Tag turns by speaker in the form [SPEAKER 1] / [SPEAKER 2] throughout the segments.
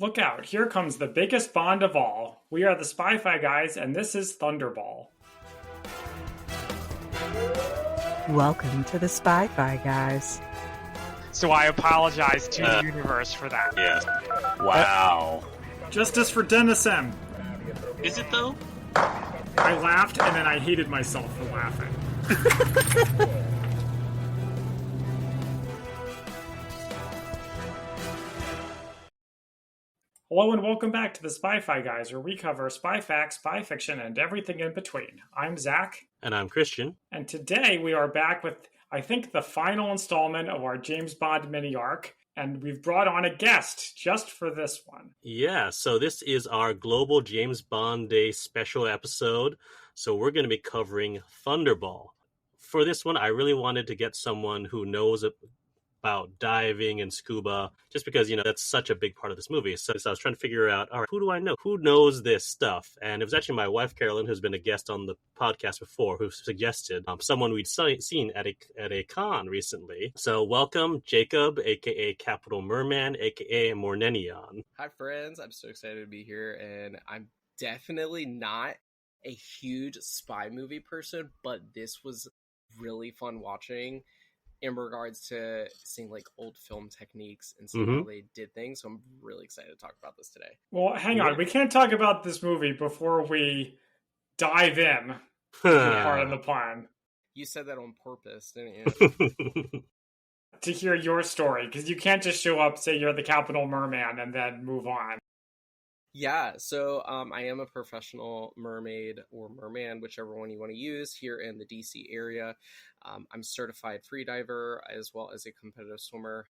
[SPEAKER 1] Look out, here comes the biggest Bond of all. We are the Spy-Fi guys, and this is Thunderball.
[SPEAKER 2] Welcome to the Spy-Fi guys.
[SPEAKER 3] So I apologize to the universe for that.
[SPEAKER 4] Yes. Wow.
[SPEAKER 1] Justice for Dennis M.
[SPEAKER 4] Is it though?
[SPEAKER 1] I laughed, and then I hated myself for laughing. Hello and welcome back to the Spy-Fi Guys, where we cover spy facts, spy fiction, and everything in between. I'm Zach.
[SPEAKER 4] And I'm Christian.
[SPEAKER 1] And today we are back with, I think, the final installment of our James Bond mini-arc. And we've brought on a guest just for this one.
[SPEAKER 4] Yeah, so this is our Global James Bond Day special episode. So we're going to be covering Thunderball. For this one, I really wanted to get someone who knows about diving and scuba, just because, that's such a big part of this movie. So I was trying to figure out, all right, who do I know? Who knows this stuff? And it was actually my wife, Carolyn, who's been a guest on the podcast before, who suggested someone we'd seen at a con recently. So welcome, Jacob, a.k.a. Capitol Merman, a.k.a. Mornenion.
[SPEAKER 5] Hi, friends. I'm so excited to be here, and I'm definitely not a huge spy movie person, but this was really fun watching in regards to seeing like old film techniques and seeing how they did things. So I'm really excited to talk about this today.
[SPEAKER 1] Well, hang on. We can't talk about this movie before we dive in to part of the plan.
[SPEAKER 5] You said that on purpose, didn't you?
[SPEAKER 1] To hear your story, because you can't just show up, say you're the Capitol Merman, and then move on.
[SPEAKER 5] Yeah, so I am a professional mermaid or merman, whichever one you want to use, here in the DC area. I'm certified freediver as well as a competitive swimmer,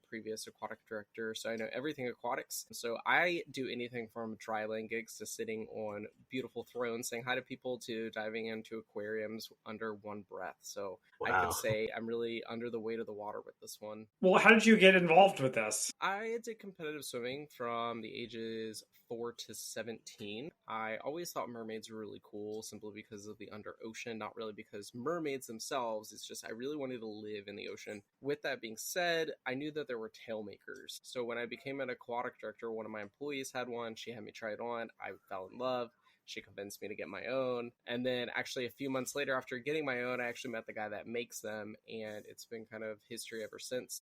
[SPEAKER 5] previous aquatic director, so I know everything aquatics. So I do anything from dry land gigs to sitting on beautiful thrones saying hi to people to diving into aquariums under one breath. So wow. I could say I'm really under the weight of the water with this one.
[SPEAKER 1] Well, how did you get involved with this?
[SPEAKER 5] I did competitive swimming from the ages 4 to 17. I always thought mermaids were really cool simply because of the under ocean, not really because mermaids themselves. It's just I really wanted to live in the ocean. With that being said, I knew that there were tail makers. So when I became an aquatic director, one of my employees had one. She had me try it on. I fell in love. She convinced me to get my own. And then actually a few months later, after getting my own, I actually met the guy that makes them. And it's been kind of history ever since.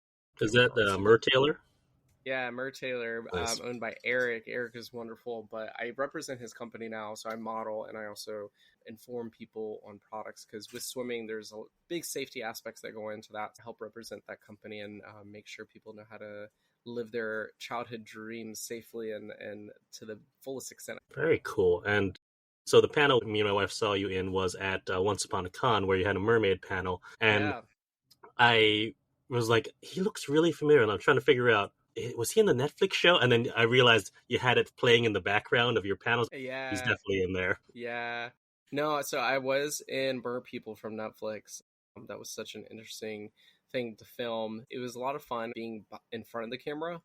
[SPEAKER 4] Is that Mertailor?
[SPEAKER 5] Yeah, Mertailor, nice. Owned by Eric. Eric is wonderful, but I represent his company now, so I model and I also inform people on products, because with swimming, there's a big safety aspects that go into that to help represent that company and make sure people know how to live their childhood dreams safely and to the fullest extent.
[SPEAKER 4] Very cool. And so the panel me and my wife saw you in was at Once Upon a Con, where you had a mermaid panel, and yeah. I was like, he looks really familiar, and I'm trying to figure out, was he in the Netflix show? And then I realized you had it playing in the background of your panels.
[SPEAKER 5] Yeah.
[SPEAKER 4] He's definitely in there.
[SPEAKER 5] Yeah. No, so I was in Burn People from Netflix. That was such an interesting thing to film. It was a lot of fun being in front of the camera.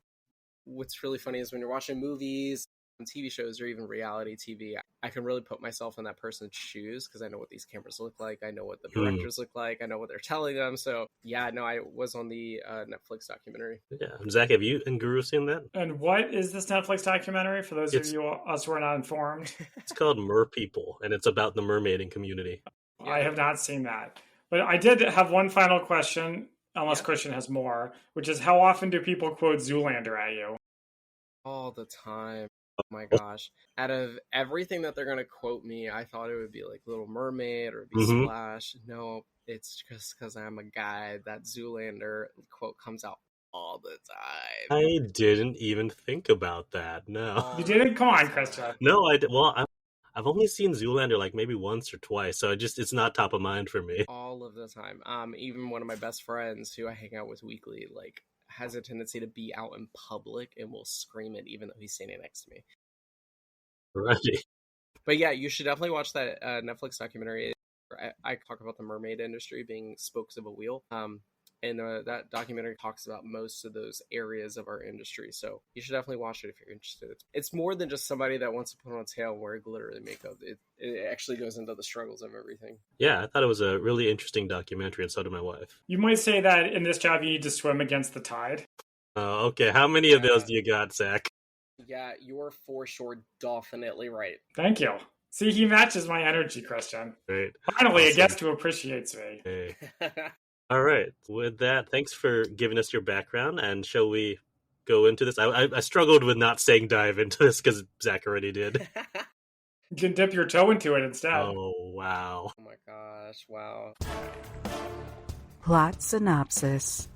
[SPEAKER 5] What's really funny is when you're watching movies, TV shows, or even reality TV, I can really put myself in that person's shoes because I know what these cameras look like. I know what the directors look like. I know what they're telling them. So yeah, no, I was on the Netflix documentary.
[SPEAKER 4] Yeah. Zach, have you and Guru seen that?
[SPEAKER 1] And what is this Netflix documentary for those of us who are not informed?
[SPEAKER 4] It's called Mer People, and it's about the mermaiding community.
[SPEAKER 1] Yeah. I have not seen that. But I did have one final question, unless Christian has more, which is how often do people quote Zoolander at you?
[SPEAKER 5] All the time. Oh my gosh. Out of everything that they're going to quote me, I thought it would be like Little Mermaid or be Splash. No, it's just because I'm a guy. That Zoolander quote comes out all the time.
[SPEAKER 4] I didn't even think about that. No.
[SPEAKER 1] You didn't? Come on, Christian.
[SPEAKER 4] No, I've only seen Zoolander like maybe once or twice, so it's not top of mind for me.
[SPEAKER 5] All of the time. Even one of my best friends who I hang out with weekly, like, has a tendency to be out in public and will scream it even though he's standing next to me.
[SPEAKER 4] Right.
[SPEAKER 5] But yeah, you should definitely watch that Netflix documentary. I talk about the mermaid industry being spokes of a wheel. And that documentary talks about most of those areas of our industry. So you should definitely watch it if you're interested. It's more than just somebody that wants to put on a tail and wear glitter and makeup. It actually goes into the struggles of everything.
[SPEAKER 4] Yeah, I thought it was a really interesting documentary, and so did my wife.
[SPEAKER 1] You might say that in this job you need to swim against the tide.
[SPEAKER 4] Oh, okay. How many of those do you got, Zach?
[SPEAKER 5] Yeah, you're for sure definitely right.
[SPEAKER 1] Thank you. See, he matches my energy, Christian.
[SPEAKER 4] Great.
[SPEAKER 1] Finally,
[SPEAKER 4] Awesome.
[SPEAKER 1] a guest who appreciates me.
[SPEAKER 4] Hey. All right. With that, thanks for giving us your background. And shall we go into this? I struggled with not saying dive into this because Zach already did.
[SPEAKER 1] You can dip your toe into it instead.
[SPEAKER 4] Oh, wow.
[SPEAKER 5] Oh my gosh, wow.
[SPEAKER 2] Plot synopsis.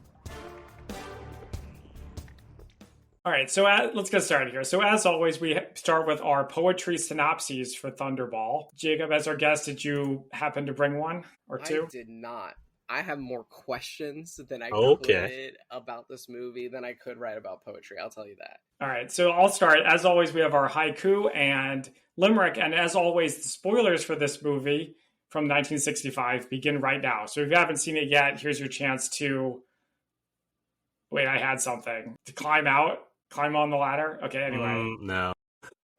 [SPEAKER 1] All right, so let's get started here. So as always, we start with our poetry synopses for Thunderball. Jacob, as our guest, did you happen to bring one or two?
[SPEAKER 5] I did not. I have more questions than I could about this movie than I could write about poetry. I'll tell you that.
[SPEAKER 1] All right, so I'll start. As always, we have our haiku and limerick. And as always, the spoilers for this movie from 1965 begin right now. So if you haven't seen it yet, here's your chance to... Wait, I had something. To climb on the ladder? Okay, anyway.
[SPEAKER 4] No.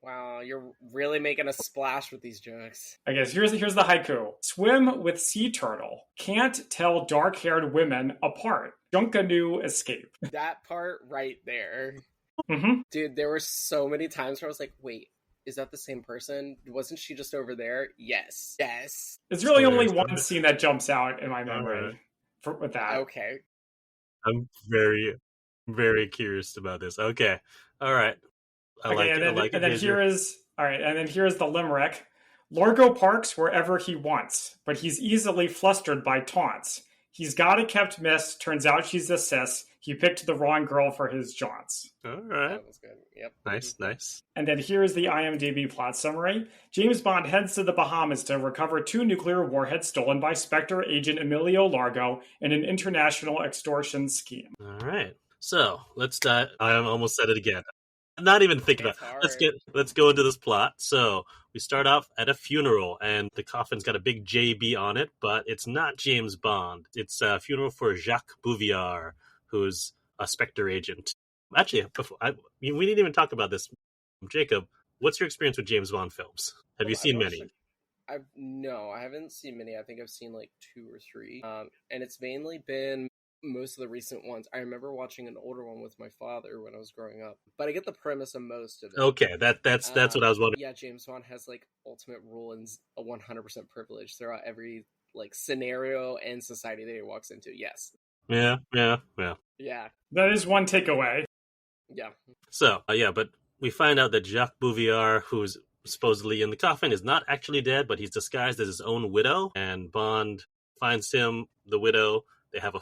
[SPEAKER 5] Wow, you're really making a splash with these jokes.
[SPEAKER 1] I guess here's the haiku. Swim with sea turtle. Can't tell dark-haired women apart. Junkanu escape.
[SPEAKER 5] That part right there.
[SPEAKER 1] Mm-hmm.
[SPEAKER 5] Dude, there were so many times where I was like, wait, is that the same person? Wasn't she just over there? Yes. Yes.
[SPEAKER 1] It's really only one scene that jumps out in my memory with that.
[SPEAKER 5] Okay.
[SPEAKER 4] I'm very, very curious about this. Okay. All right. I like it.
[SPEAKER 1] And then here is the limerick. Largo parks wherever he wants, but he's easily flustered by taunts. He's got a kept miss. Turns out she's a sis. He picked the wrong girl for his jaunts.
[SPEAKER 4] All right.
[SPEAKER 5] That was good. Yep.
[SPEAKER 4] Nice.
[SPEAKER 1] And then here is the IMDb plot summary. James Bond heads to the Bahamas to recover 2 nuclear warheads stolen by SPECTRE agent Emilio Largo in an international extortion scheme.
[SPEAKER 4] All right. So let's dive. I almost said it again. Not even thinking about it. Let's go into this plot. So we start off at a funeral, and the coffin's got a big JB on it, but it's not James Bond. It's a funeral for Jacques Bouvier, who's a Spectre agent. Actually, we didn't even talk about this. Jacob, what's your experience with James Bond films? Have you seen many?
[SPEAKER 5] No, I haven't seen many. I think I've seen like 2 or 3. And it's mainly been most of the recent ones. I remember watching an older one with my father when I was growing up, but I get the premise of most of it.
[SPEAKER 4] Okay, that's what I was wondering.
[SPEAKER 5] Yeah, James Bond has like ultimate rule and a 100% privilege throughout every like scenario and society that he walks into. Yes.
[SPEAKER 4] Yeah.
[SPEAKER 1] That is one takeaway.
[SPEAKER 5] Yeah.
[SPEAKER 4] So but we find out that Jacques Bouvier, who's supposedly in the coffin, is not actually dead, but he's disguised as his own widow, and Bond finds him, the widow. They have a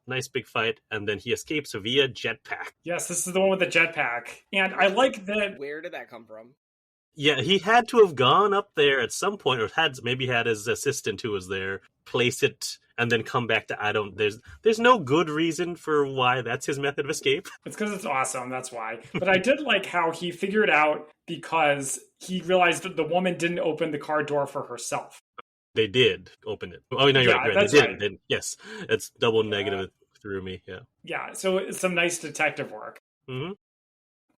[SPEAKER 4] nice big fight, and then he escapes via jetpack.
[SPEAKER 1] Yes, this is the one with the jetpack. And I like that...
[SPEAKER 5] Where did that come from?
[SPEAKER 4] Yeah, he had to have gone up there at some point, or maybe had his assistant who was there place it and then come back to... There's no good reason for why that's his method of escape.
[SPEAKER 1] It's because it's awesome, that's why. But I did like how he figured out because he realized that the woman didn't open the car door for herself.
[SPEAKER 4] They did open it. Oh, no, you're right.
[SPEAKER 1] That's
[SPEAKER 4] they did.
[SPEAKER 1] right.
[SPEAKER 4] They, yes, it's double negative. It threw me. Yeah.
[SPEAKER 1] Yeah. So it's some nice detective work.
[SPEAKER 4] Mm-hmm.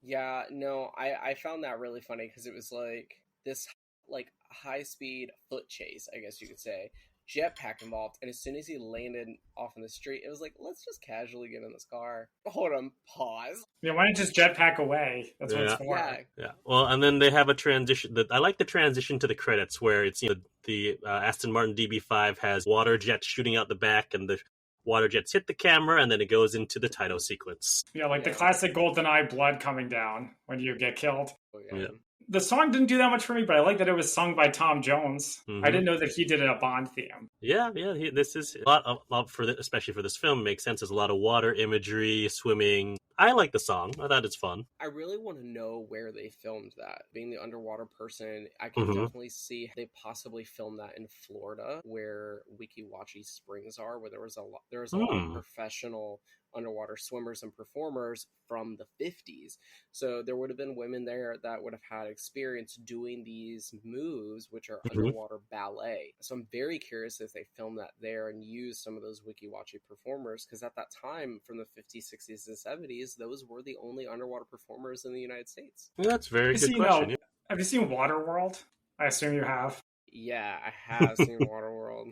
[SPEAKER 5] Yeah. No, I found that really funny because it was like this like high speed foot chase, I guess you could say. Jetpack involved, and as soon as he landed off in the street, it was like, let's just casually get in this car. Hold on, pause.
[SPEAKER 1] Yeah, why not just jetpack away? That's what it's for.
[SPEAKER 4] Yeah. Well, and then they have a transition. I like the transition to the credits where it's the Aston Martin DB5 has water jets shooting out the back, and the water jets hit the camera, and then it goes into the title sequence.
[SPEAKER 1] Yeah, like the classic GoldenEye blood coming down when you get killed.
[SPEAKER 5] Oh, yeah.
[SPEAKER 1] The song didn't do that much for me, but I like that it was sung by Tom Jones.
[SPEAKER 4] Mm-hmm.
[SPEAKER 1] I didn't know that he did a Bond theme.
[SPEAKER 4] Yeah. This is a lot especially for this film. Makes sense. There's a lot of water imagery, swimming. I like the song. I thought it's fun.
[SPEAKER 5] I really want to know where they filmed that. Being the underwater person, I can definitely see they possibly filmed that in Florida, where Weeki Wachee Springs are, where there was a lot of professional underwater swimmers and performers from the 50s. So there would have been women there that would have had experience doing these moves, which are underwater ballet. So I'm very curious if they filmed that there and used some of those Weeki Wachee performers, because at that time, from the 50s, 60s, and 70s, those were the only underwater performers in the United States.
[SPEAKER 4] Well, that's a very good question.
[SPEAKER 1] Have you seen Waterworld? I assume you have.
[SPEAKER 5] Yeah, I have seen Waterworld.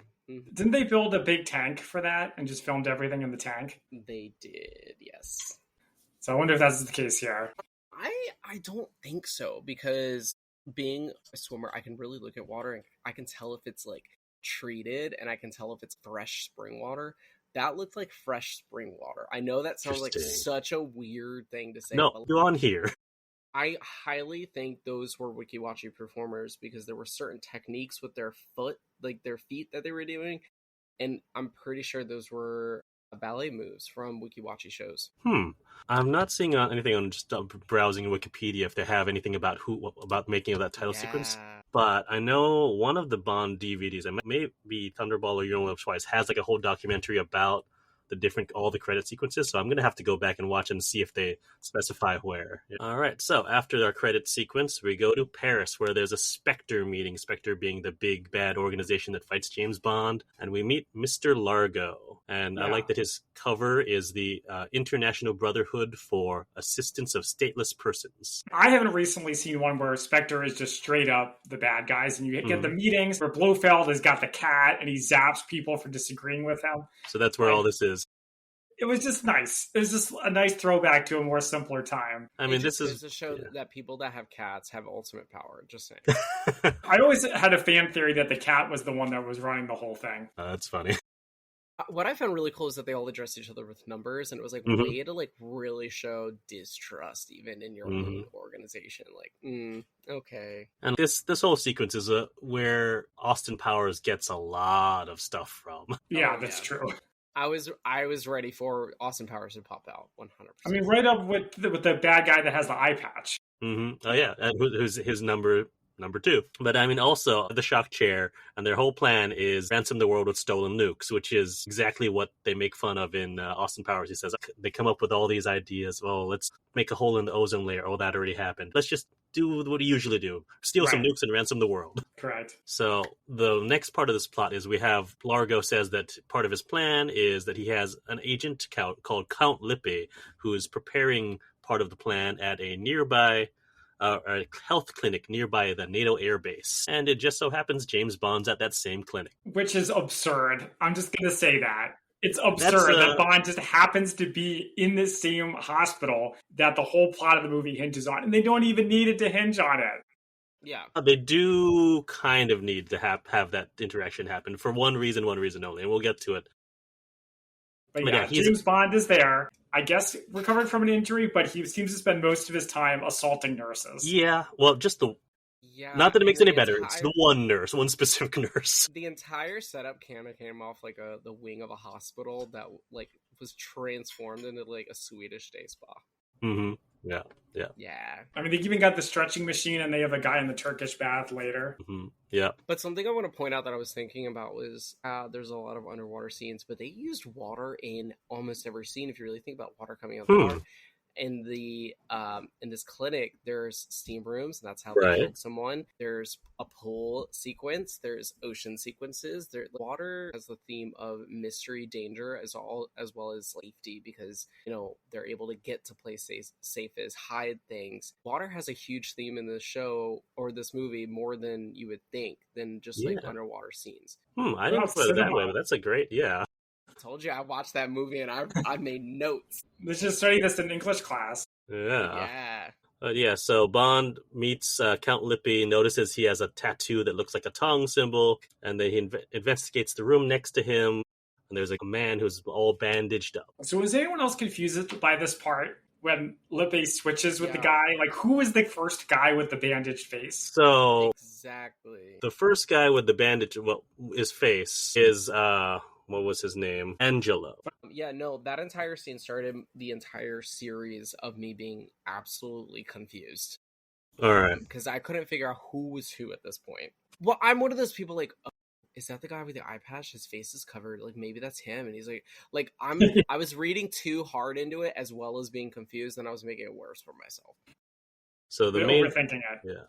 [SPEAKER 1] Didn't they build a big tank for that and just filmed everything in the tank?
[SPEAKER 5] They did, yes.
[SPEAKER 1] So I wonder if that's the case here.
[SPEAKER 5] I don't think so, because being a swimmer, I can really look at water and I can tell if it's like treated, and I can tell if it's fresh spring water. That looked like fresh spring water. I know that sounds like such a weird thing to say.
[SPEAKER 4] No,
[SPEAKER 5] but
[SPEAKER 4] go on here.
[SPEAKER 5] I highly think those were Wikiwachi performers, because there were certain techniques with their their feet that they were doing, and I'm pretty sure those were ballet moves from Wikiwachi shows.
[SPEAKER 4] I'm not seeing anything on just browsing Wikipedia if they have anything about making of that title sequence. But I know one of the Bond DVDs, and maybe Thunderball or Your Own Lips Twice, has like a whole documentary about all the credit sequences. So I'm going to have to go back and watch and see if they specify where. All right. So after our credit sequence, we go to Paris, where there's a SPECTRE meeting, SPECTRE being the big bad organization that fights James Bond. And we meet Mr. Largo. And I like that his cover is the International Brotherhood for Assistance of Stateless Persons.
[SPEAKER 1] I haven't recently seen one where SPECTRE is just straight up the bad guys, and you get the meetings where Blofeld has got the cat and he zaps people for disagreeing with him.
[SPEAKER 4] So that's where all this is.
[SPEAKER 1] It was just nice. It was just a nice throwback to a more simpler time.
[SPEAKER 4] I mean, this is
[SPEAKER 5] to show that people that have cats have ultimate power. Just saying.
[SPEAKER 1] I always had a fan theory that the cat was the one that was running the whole thing.
[SPEAKER 4] That's funny.
[SPEAKER 5] What I found really cool is that they all addressed each other with numbers, and it was like a way to like really show distrust even in your own organization. Like, okay.
[SPEAKER 4] And this whole sequence is where Austin Powers gets a lot of stuff from.
[SPEAKER 1] Yeah, that's true.
[SPEAKER 5] I was ready for Austin Powers to pop out 100%.
[SPEAKER 1] I mean, right up with the bad guy that has the eye patch.
[SPEAKER 4] Oh yeah, and who's his number 2. But I mean, also the shock chair, and their whole plan is ransom the world with stolen nukes, which is exactly what they make fun of in Austin Powers. He says they come up with all these ideas. Oh, let's make a hole in the ozone layer. Oh, that already happened. Let's just do what we usually do: steal some nukes and ransom the world.
[SPEAKER 1] Correct.
[SPEAKER 4] So the next part of this plot is we have Largo says that part of his plan is that he has an agent called Count Lippe, who is preparing part of the plan at a nearby a health clinic nearby the NATO air base. And it just so happens James Bond's at that same clinic.
[SPEAKER 1] Which is absurd. I'm just going to say that. It's absurd that Bond just happens to be in the same hospital that the whole plot of the movie hinges on. And they don't even need it to hinge on it.
[SPEAKER 5] Yeah.
[SPEAKER 4] They do kind of need to have that interaction happen for one reason only. And we'll get to it.
[SPEAKER 1] But yeah, James Bond is there. I guess recovered from an injury, but he seems to spend most of his time assaulting nurses.
[SPEAKER 4] Yeah, well, just not that it makes any better. It's the one specific nurse.
[SPEAKER 5] The entire setup kind of came off like the wing of a hospital that like was transformed into like a Swedish day spa.
[SPEAKER 4] Mm-hmm. Yeah.
[SPEAKER 1] I mean, they even got the stretching machine, and they have a guy in the Turkish bath later.
[SPEAKER 4] Mm-hmm. Yeah.
[SPEAKER 5] But something I want to point out that I was thinking about was there's a lot of underwater scenes, but they used water in almost every scene. If you really think about water coming out of the water. In this clinic, there's steam rooms, and that's how they killed someone. There's a pool sequence. There's ocean sequences. Water has the theme of mystery, danger, as well as safety, because they're able to get to places safest, hide things. Water has a huge theme in this show or this movie more than you would think, than just like underwater scenes.
[SPEAKER 4] I didn't put it that way, but that's a great
[SPEAKER 5] Told you I watched that movie and I made notes.
[SPEAKER 1] Let's just study this in English class.
[SPEAKER 4] Yeah. So Bond meets Count Lippe, notices he has a tattoo that looks like a tongue symbol, and then he investigates the room next to him, and there's like a man who's all bandaged up.
[SPEAKER 1] So was anyone else confused by this part when Lippe switches with the guy? Like, who was the first guy with the bandaged face?
[SPEAKER 4] So
[SPEAKER 5] exactly,
[SPEAKER 4] the first guy with the bandage, his face is what was his name? Angelo.
[SPEAKER 5] Yeah, no, that entire scene started the entire series of me being absolutely confused.
[SPEAKER 4] All right.
[SPEAKER 5] Because I couldn't figure out who was who at this point. Well, I'm one of those people like, oh, is that the guy with the eye patch? His face is covered. Like, maybe that's him. And he's like I was reading too hard into it as well as being confused, and I was making it worse for myself.
[SPEAKER 4] So the main
[SPEAKER 1] overthinking it.
[SPEAKER 4] Yeah.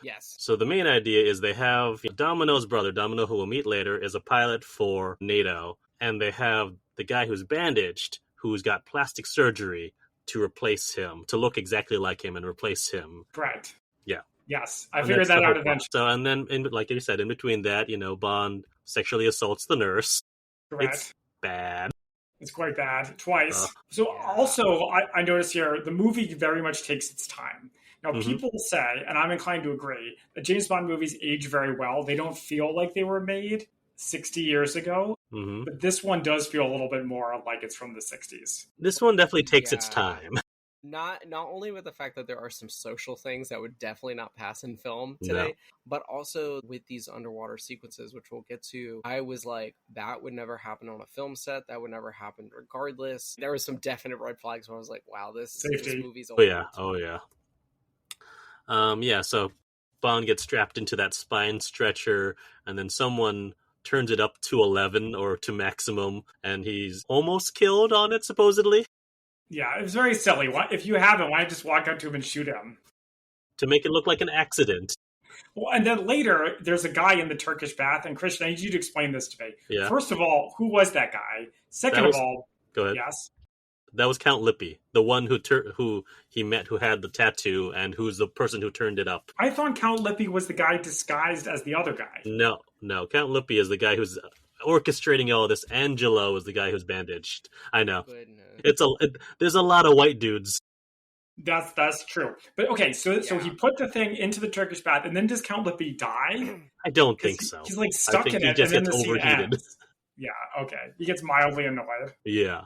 [SPEAKER 5] Yes.
[SPEAKER 4] So the main idea is they have Domino's brother, Domino, who we'll meet later, is a pilot for NATO, and they have the guy who's bandaged, who's got plastic surgery to replace him, to look exactly like him and replace him.
[SPEAKER 1] Correct.
[SPEAKER 4] Yeah.
[SPEAKER 1] Yes, I figured that out eventually.
[SPEAKER 4] So, and then, like you said, in between that, Bond sexually assaults the nurse.
[SPEAKER 1] Correct.
[SPEAKER 4] It's bad.
[SPEAKER 1] It's quite bad, twice.
[SPEAKER 4] Uh,
[SPEAKER 1] So also, I notice here, the movie very much takes its time. Now,
[SPEAKER 4] Mhm.
[SPEAKER 1] people say, and I'm inclined to agree, that James Bond movies age very well. They don't feel like they were made 60 years ago,
[SPEAKER 4] mhm.
[SPEAKER 1] but this one does feel a little bit more like it's from the 60s.
[SPEAKER 4] This one definitely takes its
[SPEAKER 5] Yeah.
[SPEAKER 4] time.
[SPEAKER 5] Not only with the fact that there are some social things that would definitely not pass in film
[SPEAKER 4] No.
[SPEAKER 5] today, but also with these underwater sequences, which we'll get to. I was like, that would never happen on a film set. That would never happen regardless. There was some definite red flags where I was like, wow, this
[SPEAKER 1] Safety.
[SPEAKER 5] movie's old.
[SPEAKER 4] Oh yeah. So Bond gets strapped into that spine stretcher, and then someone turns it up to 11 or to maximum, and he's almost killed on it, supposedly.
[SPEAKER 1] Yeah, it was very silly. If you haven't, why not just walk up to him and shoot him?
[SPEAKER 4] To make it look like an accident.
[SPEAKER 1] Well, and then later, there's a guy in the Turkish bath, and Christian, I need you to explain this to me.
[SPEAKER 4] Yeah.
[SPEAKER 1] First of all, who was that guy? Second of all,
[SPEAKER 4] Go ahead.
[SPEAKER 1] yes.
[SPEAKER 4] That was Count Lippy, the one who he met, who had the tattoo, and who's the person who turned it up.
[SPEAKER 1] I thought Count Lippy was the guy disguised as the other guy.
[SPEAKER 4] No. Count Lippy is the guy who's orchestrating all this. Angelo is the guy who's bandaged. I know.
[SPEAKER 5] Goodness.
[SPEAKER 4] There's a lot of white dudes.
[SPEAKER 1] That's true. But okay, so
[SPEAKER 5] Yeah.
[SPEAKER 1] he put the thing into the Turkish bath, and then does Count Lippy die?
[SPEAKER 4] I don't think so.
[SPEAKER 1] He's like
[SPEAKER 4] I
[SPEAKER 1] stuck
[SPEAKER 4] think
[SPEAKER 1] in
[SPEAKER 4] he
[SPEAKER 1] it,
[SPEAKER 4] just
[SPEAKER 1] and then
[SPEAKER 4] gets
[SPEAKER 1] the scene
[SPEAKER 4] overheated.
[SPEAKER 1] ends. Yeah, okay. He gets mildly annoyed.
[SPEAKER 4] Yeah.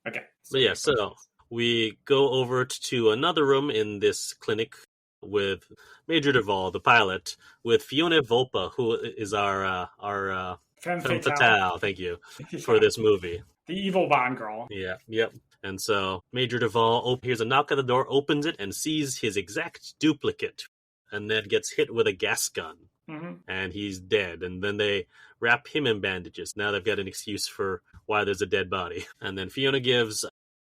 [SPEAKER 1] Okay.
[SPEAKER 4] But yeah, so we go over to another room in this clinic with Major Duvall, the pilot, with Fiona Volpa, who is our
[SPEAKER 1] Femme
[SPEAKER 4] femme
[SPEAKER 1] fatale.
[SPEAKER 4] fatale, thank you, for this movie.
[SPEAKER 1] The evil Bond girl.
[SPEAKER 4] Yeah, yep. And so Major Duvall hears a knock at the door, opens it, and sees his exact duplicate, and then gets hit with a gas gun.
[SPEAKER 1] Mm-hmm.
[SPEAKER 4] And he's dead. And then they wrap him in bandages. Now they've got an excuse for why there's a dead body. And then Fiona gives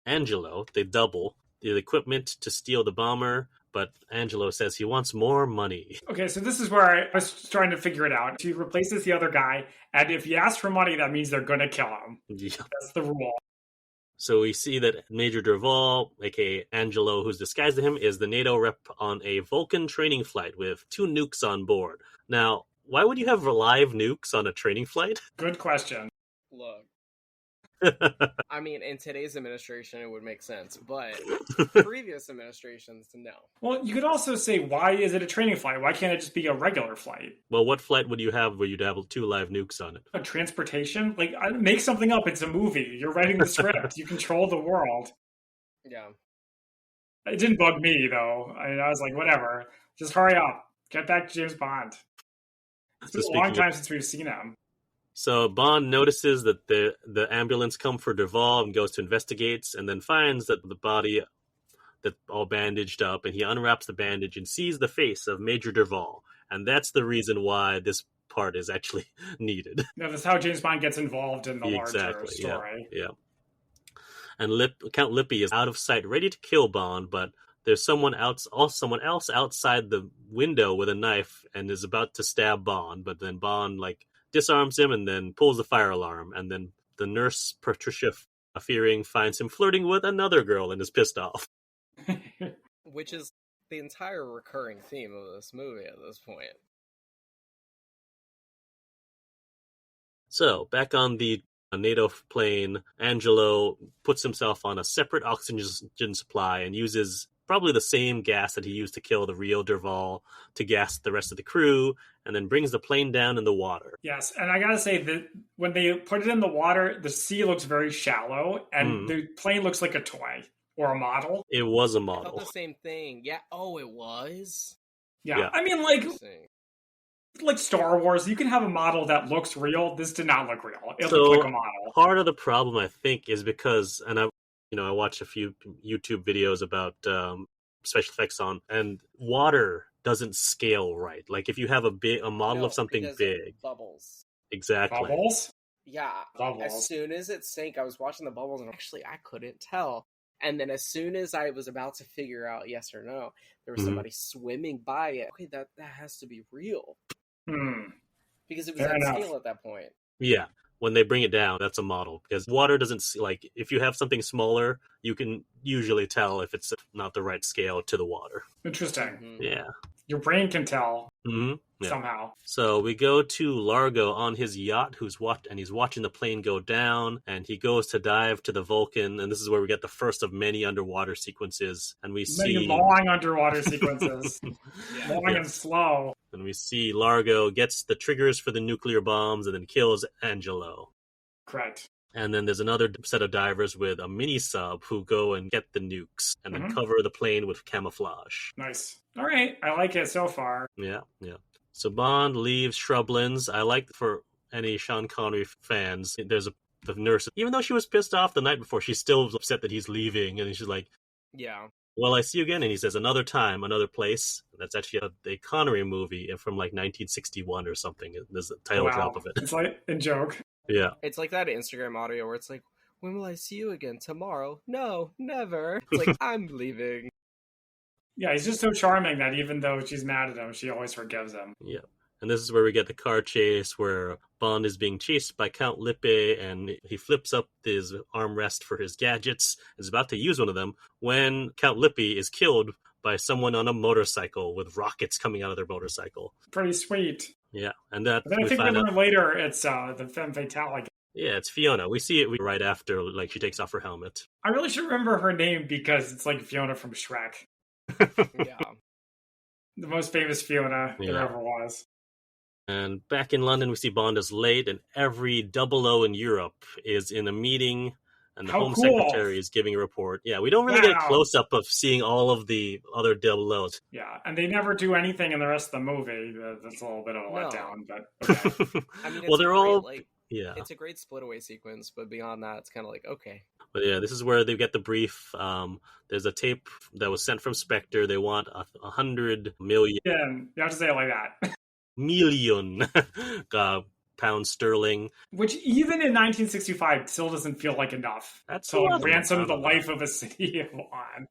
[SPEAKER 4] Angelo, they double, the equipment to steal the bomber, but Angelo says he wants more money.
[SPEAKER 1] Okay, so this is where I was trying to figure it out. He replaces the other guy, and if he asks for money, that means they're going to kill him.
[SPEAKER 4] Yeah.
[SPEAKER 1] That's the rule.
[SPEAKER 4] So we see that Major Duvall, aka Angelo, who's disguised as him, is the NATO rep on a Vulcan training flight with 2 nukes on board. Now, why would you have live nukes on a training flight?
[SPEAKER 1] Good question.
[SPEAKER 5] Look, I mean, in today's administration, it would make sense, but previous administrations, no.
[SPEAKER 1] Well, you could also say, why is it a training flight? Why can't it just be a regular flight?
[SPEAKER 4] Well, what flight would you have where you'd have 2 live nukes on it?
[SPEAKER 1] A transportation? Like, make something up. It's a movie. You're writing the script. You control the world.
[SPEAKER 5] Yeah.
[SPEAKER 1] It didn't bug me, though. I was like, whatever. Just hurry up. Get back to James Bond. It's been a long time since we've seen him.
[SPEAKER 4] So Bond notices that the ambulance come for Duvall and goes to investigate, and then finds that the body that's all bandaged up, and he unwraps the bandage and sees the face of Major Duvall. And that's the reason why this part is actually needed.
[SPEAKER 1] No, that's how James Bond gets involved in the larger
[SPEAKER 4] Exactly,
[SPEAKER 1] story.
[SPEAKER 4] Yeah. And Count Lippy is out of sight, ready to kill Bond, but there's someone else outside the window with a knife and is about to stab Bond, but then Bond disarms him and then pulls the fire alarm, and then the nurse Patricia Fearing finds him flirting with another girl and is pissed off.
[SPEAKER 5] Which is the entire recurring theme of this movie at this point.
[SPEAKER 4] So, back on the NATO plane, Angelo puts himself on a separate oxygen supply and uses probably the same gas that he used to kill the real Duvall to gas the rest of the crew, and then brings the plane down in the water.
[SPEAKER 1] Yes, and I gotta say that when they put it in the water, the sea looks very shallow, and the plane looks like a toy or a model.
[SPEAKER 4] It was a
[SPEAKER 5] I thought
[SPEAKER 4] model.
[SPEAKER 5] the same thing. Yeah. Oh, it was?
[SPEAKER 1] Yeah. I mean, like Star Wars, you can have a model that looks real. This did not look real. It looked like a model.
[SPEAKER 4] Part of the problem, I think, is because, and I watched a few YouTube videos about special effects and water doesn't scale right. Like if you have a model of something big,
[SPEAKER 5] bubbles.
[SPEAKER 4] Exactly.
[SPEAKER 1] Bubbles?
[SPEAKER 5] Yeah.
[SPEAKER 1] Bubbles.
[SPEAKER 5] As soon as it sank, I was watching the bubbles, and actually I couldn't tell. And then as soon as I was about to figure out yes or no, there was somebody swimming by it. Okay, that has to be real. Because it was at scale at that point.
[SPEAKER 4] Yeah. When they bring it down, that's a model. Because water doesn't, if you have something smaller, you can usually tell if it's not the right scale to the water.
[SPEAKER 1] Interesting.
[SPEAKER 4] Yeah.
[SPEAKER 1] Your brain can tell
[SPEAKER 4] Yeah.
[SPEAKER 1] somehow.
[SPEAKER 4] So we go to Largo on his yacht, he's watching the plane go down, and he goes to dive to the Vulcan, and this is where we get the first of many underwater sequences, and we
[SPEAKER 1] Many
[SPEAKER 4] see
[SPEAKER 1] long underwater sequences, long and
[SPEAKER 4] Yes.
[SPEAKER 1] slow.
[SPEAKER 4] And we see Largo gets the triggers for the nuclear bombs and then kills Angelo.
[SPEAKER 1] Correct.
[SPEAKER 4] And then there's another set of divers with a mini sub who go and get the nukes and then cover the plane with camouflage.
[SPEAKER 1] Nice. All right. I like it so far.
[SPEAKER 4] Yeah. So Bond leaves Shrublands. I like, for any Sean Connery fans, there's the nurse, even though she was pissed off the night before, she's still upset that he's leaving. And she's like,
[SPEAKER 5] Yeah.
[SPEAKER 4] well, I see you again. And he says, another time, another place. That's actually a Connery movie from like 1961 or something. There's a title drop of it.
[SPEAKER 1] It's like a joke.
[SPEAKER 4] Yeah.
[SPEAKER 5] It's like that Instagram audio where it's like, when will I see you again? Tomorrow? No, never. It's like, I'm leaving.
[SPEAKER 1] Yeah, he's just so charming that even though she's mad at him, she always forgives him.
[SPEAKER 4] Yeah. And this is where we get the car chase where Bond is being chased by Count Lippe, and he flips up his armrest for his gadgets, is about to use one of them when Count Lippe is killed by someone on a motorcycle with rockets coming out of their motorcycle.
[SPEAKER 1] Pretty sweet.
[SPEAKER 4] Yeah, and that
[SPEAKER 1] But then I think we learn later it's the femme fatale.
[SPEAKER 4] Yeah, it's Fiona. We see it right after, like, she takes off her helmet.
[SPEAKER 1] I really should remember her name because it's like Fiona from Shrek.
[SPEAKER 5] Yeah.
[SPEAKER 1] The most famous Fiona there ever was.
[SPEAKER 4] And back in London, we see Bond is late, and every 00 in Europe is in a meeting, and the Home Secretary is giving a report. Yeah, we don't really get a close-up of seeing all of the other 00s.
[SPEAKER 1] Yeah, and they never do anything in the rest of the movie. That's a little bit of a letdown, but okay.
[SPEAKER 5] I mean,
[SPEAKER 4] well, they're all...
[SPEAKER 5] yeah, it's a great split away sequence, but beyond that, it's kind of like, okay.
[SPEAKER 4] But yeah, this is where they get the brief. There's a tape that was sent from Spectre. They want 100 million.
[SPEAKER 1] Yeah, you have to say it like that.
[SPEAKER 4] Million pounds sterling.
[SPEAKER 1] Which even in 1965 still doesn't feel like enough.
[SPEAKER 4] That's
[SPEAKER 1] to ransom the life of a city of on.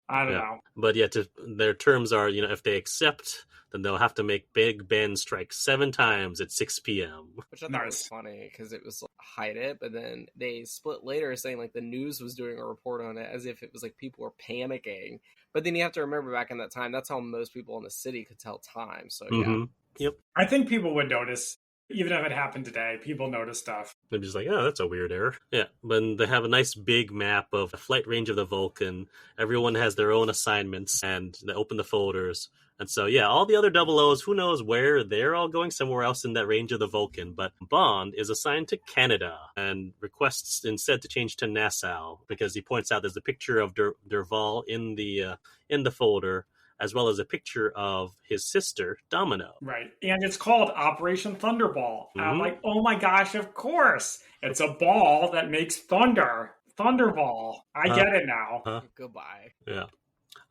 [SPEAKER 1] I don't know.
[SPEAKER 4] But yeah, their terms are, if they accept, then they'll have to make Big Ben strike 7 times at 6 p.m.
[SPEAKER 5] Which I thought was funny, because it was like, hide it, but then they split later saying like the news was doing a report on it as if it was like people were panicking. But then you have to remember back in that time, that's how most people in the city could tell time. So yeah.
[SPEAKER 4] Yep.
[SPEAKER 1] I think people would notice. Even if it happened today, people notice stuff.
[SPEAKER 4] They're just like, oh, that's a weird error. Yeah, but they have a nice big map of the flight range of the Vulcan. Everyone has their own assignments, and they open the folders. And so, yeah, all the other 00s, who knows where, they're all going somewhere else in that range of the Vulcan. But Bond is assigned to Canada and requests instead to change to Nassau, because he points out there's a picture of Derval in the folder, as well as a picture of his sister, Domino.
[SPEAKER 1] Right. And it's called Operation Thunderball. And I'm like, oh my gosh, of course. It's a ball that makes thunder. Thunderball. I get it now.
[SPEAKER 5] Goodbye.
[SPEAKER 4] Yeah.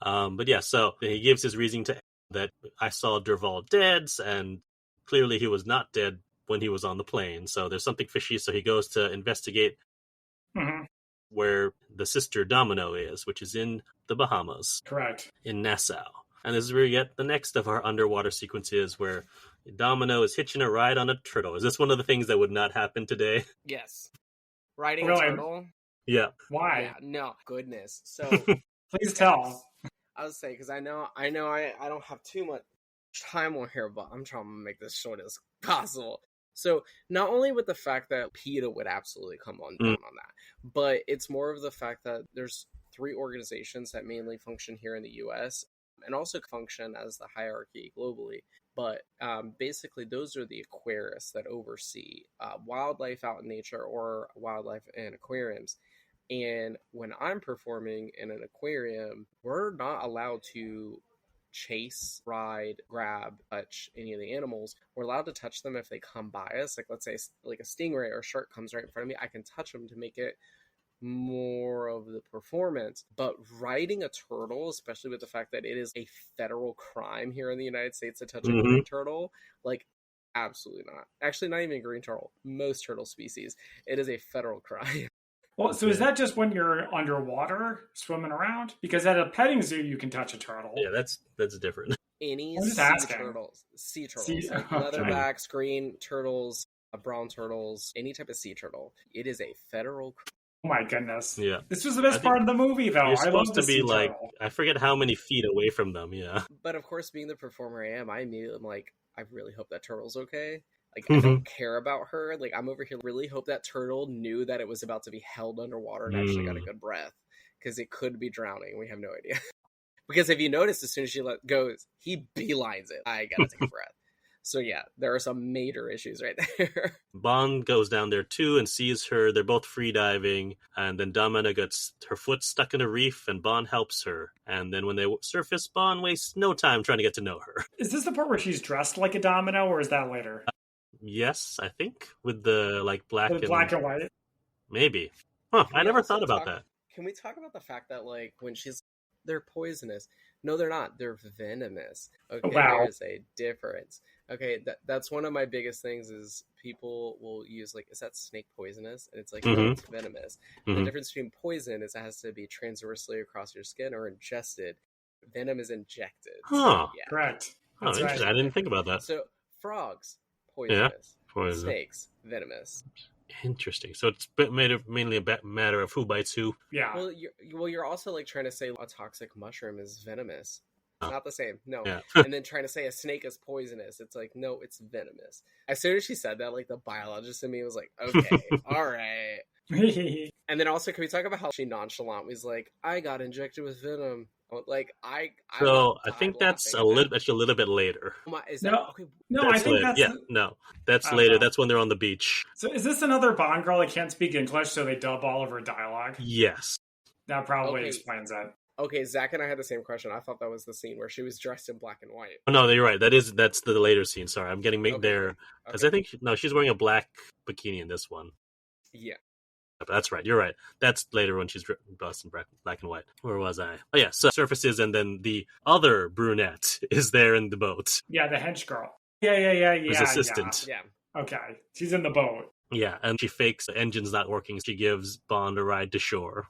[SPEAKER 4] But yeah, so he gives his reasoning that I saw Derval dead, and clearly he was not dead when he was on the plane. So there's something fishy. So he goes to investigate where the sister Domino is, which is in the Bahamas.
[SPEAKER 1] Correct.
[SPEAKER 4] In Nassau. And this is where we get the next of our underwater sequences where Domino is hitching a ride on a turtle. Is this one of the things that would not happen today?
[SPEAKER 5] Yes. Riding a turtle?
[SPEAKER 4] Yeah.
[SPEAKER 1] Why?
[SPEAKER 5] Yeah, no. Goodness. So
[SPEAKER 1] please tell.
[SPEAKER 5] I would say, because I know I don't have too much time on here, but I'm trying to make this short as possible. So not only with the fact that PETA would absolutely come on down on that, but it's more of the fact that there's 3 organizations that mainly function here in the U.S. and also function as the hierarchy globally. But basically, those are the aquarists that oversee wildlife out in nature or wildlife in aquariums. And when I'm performing in an aquarium, we're not allowed to chase, ride, grab, touch any of the animals. We're allowed to touch them if they come by us. Like, let's say like a stingray or a shark comes right in front of me, I can touch them to make it more of the performance. But riding a turtle, especially with the fact that it is a federal crime here in the United States to touch a green turtle, like, absolutely not. Actually, not even a green turtle. Most turtle species, it is a federal crime.
[SPEAKER 1] Well, so is that just when you're underwater swimming around? Because at a petting zoo, you can touch a turtle.
[SPEAKER 4] Yeah, that's different.
[SPEAKER 5] Any sea turtles, like leatherbacks, green turtles, brown turtles, any type of sea turtle. It is a federal crime
[SPEAKER 1] Oh my goodness.
[SPEAKER 4] Yeah.
[SPEAKER 1] This was the best part of the movie, though.
[SPEAKER 4] You're
[SPEAKER 1] I
[SPEAKER 4] supposed
[SPEAKER 1] love
[SPEAKER 4] to
[SPEAKER 1] the
[SPEAKER 4] be
[SPEAKER 1] sea
[SPEAKER 4] like,
[SPEAKER 1] turtle.
[SPEAKER 4] I forget how many feet away from them, yeah.
[SPEAKER 5] But of course, being the performer I am, I immediately am like, I really hope that turtle's okay. Like, I don't care about her. Like, I'm over here really hope that turtle knew that it was about to be held underwater and actually got a good breath. Because it could be drowning. We have no idea. Because if you notice, as soon as she goes, he beelines it. I gotta take a breath. So yeah, there are some major issues right there.
[SPEAKER 4] Bond goes down there too and sees her. They're both free diving, and then Domino gets her foot stuck in a reef, and Bond helps her. And then when they surface, Bond wastes no time trying to get to know her.
[SPEAKER 1] Is this the part where she's dressed like a domino, or is that later?
[SPEAKER 4] Yes, I think with the like black
[SPEAKER 1] and white.
[SPEAKER 4] Maybe. Huh? I never thought about that.
[SPEAKER 5] Can we talk about the fact that like when they're poisonous? No, they're not. They're venomous. Okay,
[SPEAKER 1] wow.
[SPEAKER 5] There's a difference. Okay, that's one of my biggest things is people will use like, is that snake poisonous? And it's like, no, it's venomous. The difference between poison is it has to be transversely across your skin or ingested. Venom is injected.
[SPEAKER 4] Huh.
[SPEAKER 5] So, yeah.
[SPEAKER 1] Correct.
[SPEAKER 4] That's interesting. I didn't think about that.
[SPEAKER 5] So frogs, poisonous.
[SPEAKER 4] Yeah, poison.
[SPEAKER 5] Snakes, venomous.
[SPEAKER 4] Interesting. So it's mainly a matter of who bites who.
[SPEAKER 1] Yeah.
[SPEAKER 5] Well, you're also like trying to say a toxic mushroom is venomous. Not the same. No.
[SPEAKER 4] Yeah.
[SPEAKER 5] And then trying to say a snake is poisonous. It's like, no, it's venomous. As soon as she said that, like the biologist in me was like, okay, all right. And then also, can we talk about how she nonchalant was like, I got injected with venom. Like I
[SPEAKER 4] think that's a little bit later.
[SPEAKER 5] Is that, okay?
[SPEAKER 1] No, I think
[SPEAKER 4] later. That's later. That's when they're on the beach.
[SPEAKER 1] So is this another Bond girl that can't speak English, so they dub all of her dialogue?
[SPEAKER 4] Yes.
[SPEAKER 1] That probably explains it.
[SPEAKER 5] Okay, Zach and I had the same question. I thought that was the scene where she was dressed in black and white.
[SPEAKER 4] Oh, no, you're right. That's the later scene. Sorry, I'm getting there because I think she's wearing a black bikini in this one.
[SPEAKER 5] Yeah.
[SPEAKER 4] That's right. You're right. That's later when she's dressed in black and white. Where was I? Oh yeah, so surfaces, and then the other brunette is there in the boat.
[SPEAKER 1] Yeah, the hench girl. Yeah.
[SPEAKER 4] His assistant.
[SPEAKER 5] Yeah.
[SPEAKER 1] Okay, she's in the boat.
[SPEAKER 4] Yeah, and she fakes the engine's not working. She gives Bond a ride to shore.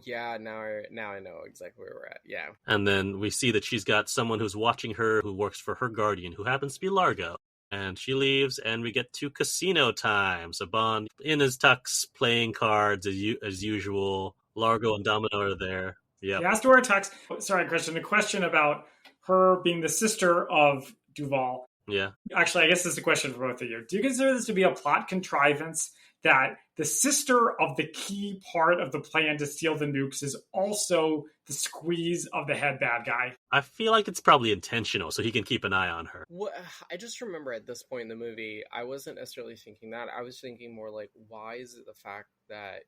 [SPEAKER 5] Yeah, now I know exactly where we're at. Yeah.
[SPEAKER 4] And then we see that she's got someone who's watching her, who works for her guardian, who happens to be Largo. And she leaves, and we get to casino time. So Bond, in his tux, playing cards as usual. Largo and Domino are there. Yeah.
[SPEAKER 1] He has to wear a tux. Sorry, Christian. A question about her being the sister of Duval.
[SPEAKER 4] Yeah.
[SPEAKER 1] Actually, I guess this is a question for both of you. Do you consider this to be a plot contrivance that the sister of the key part of the plan to steal the nukes is also the squeeze of the head bad guy?
[SPEAKER 4] I feel like it's probably intentional, so he can keep an eye on her.
[SPEAKER 5] Well, I just remember at this point in the movie, I wasn't necessarily thinking that. I was thinking more like, why is it the fact that,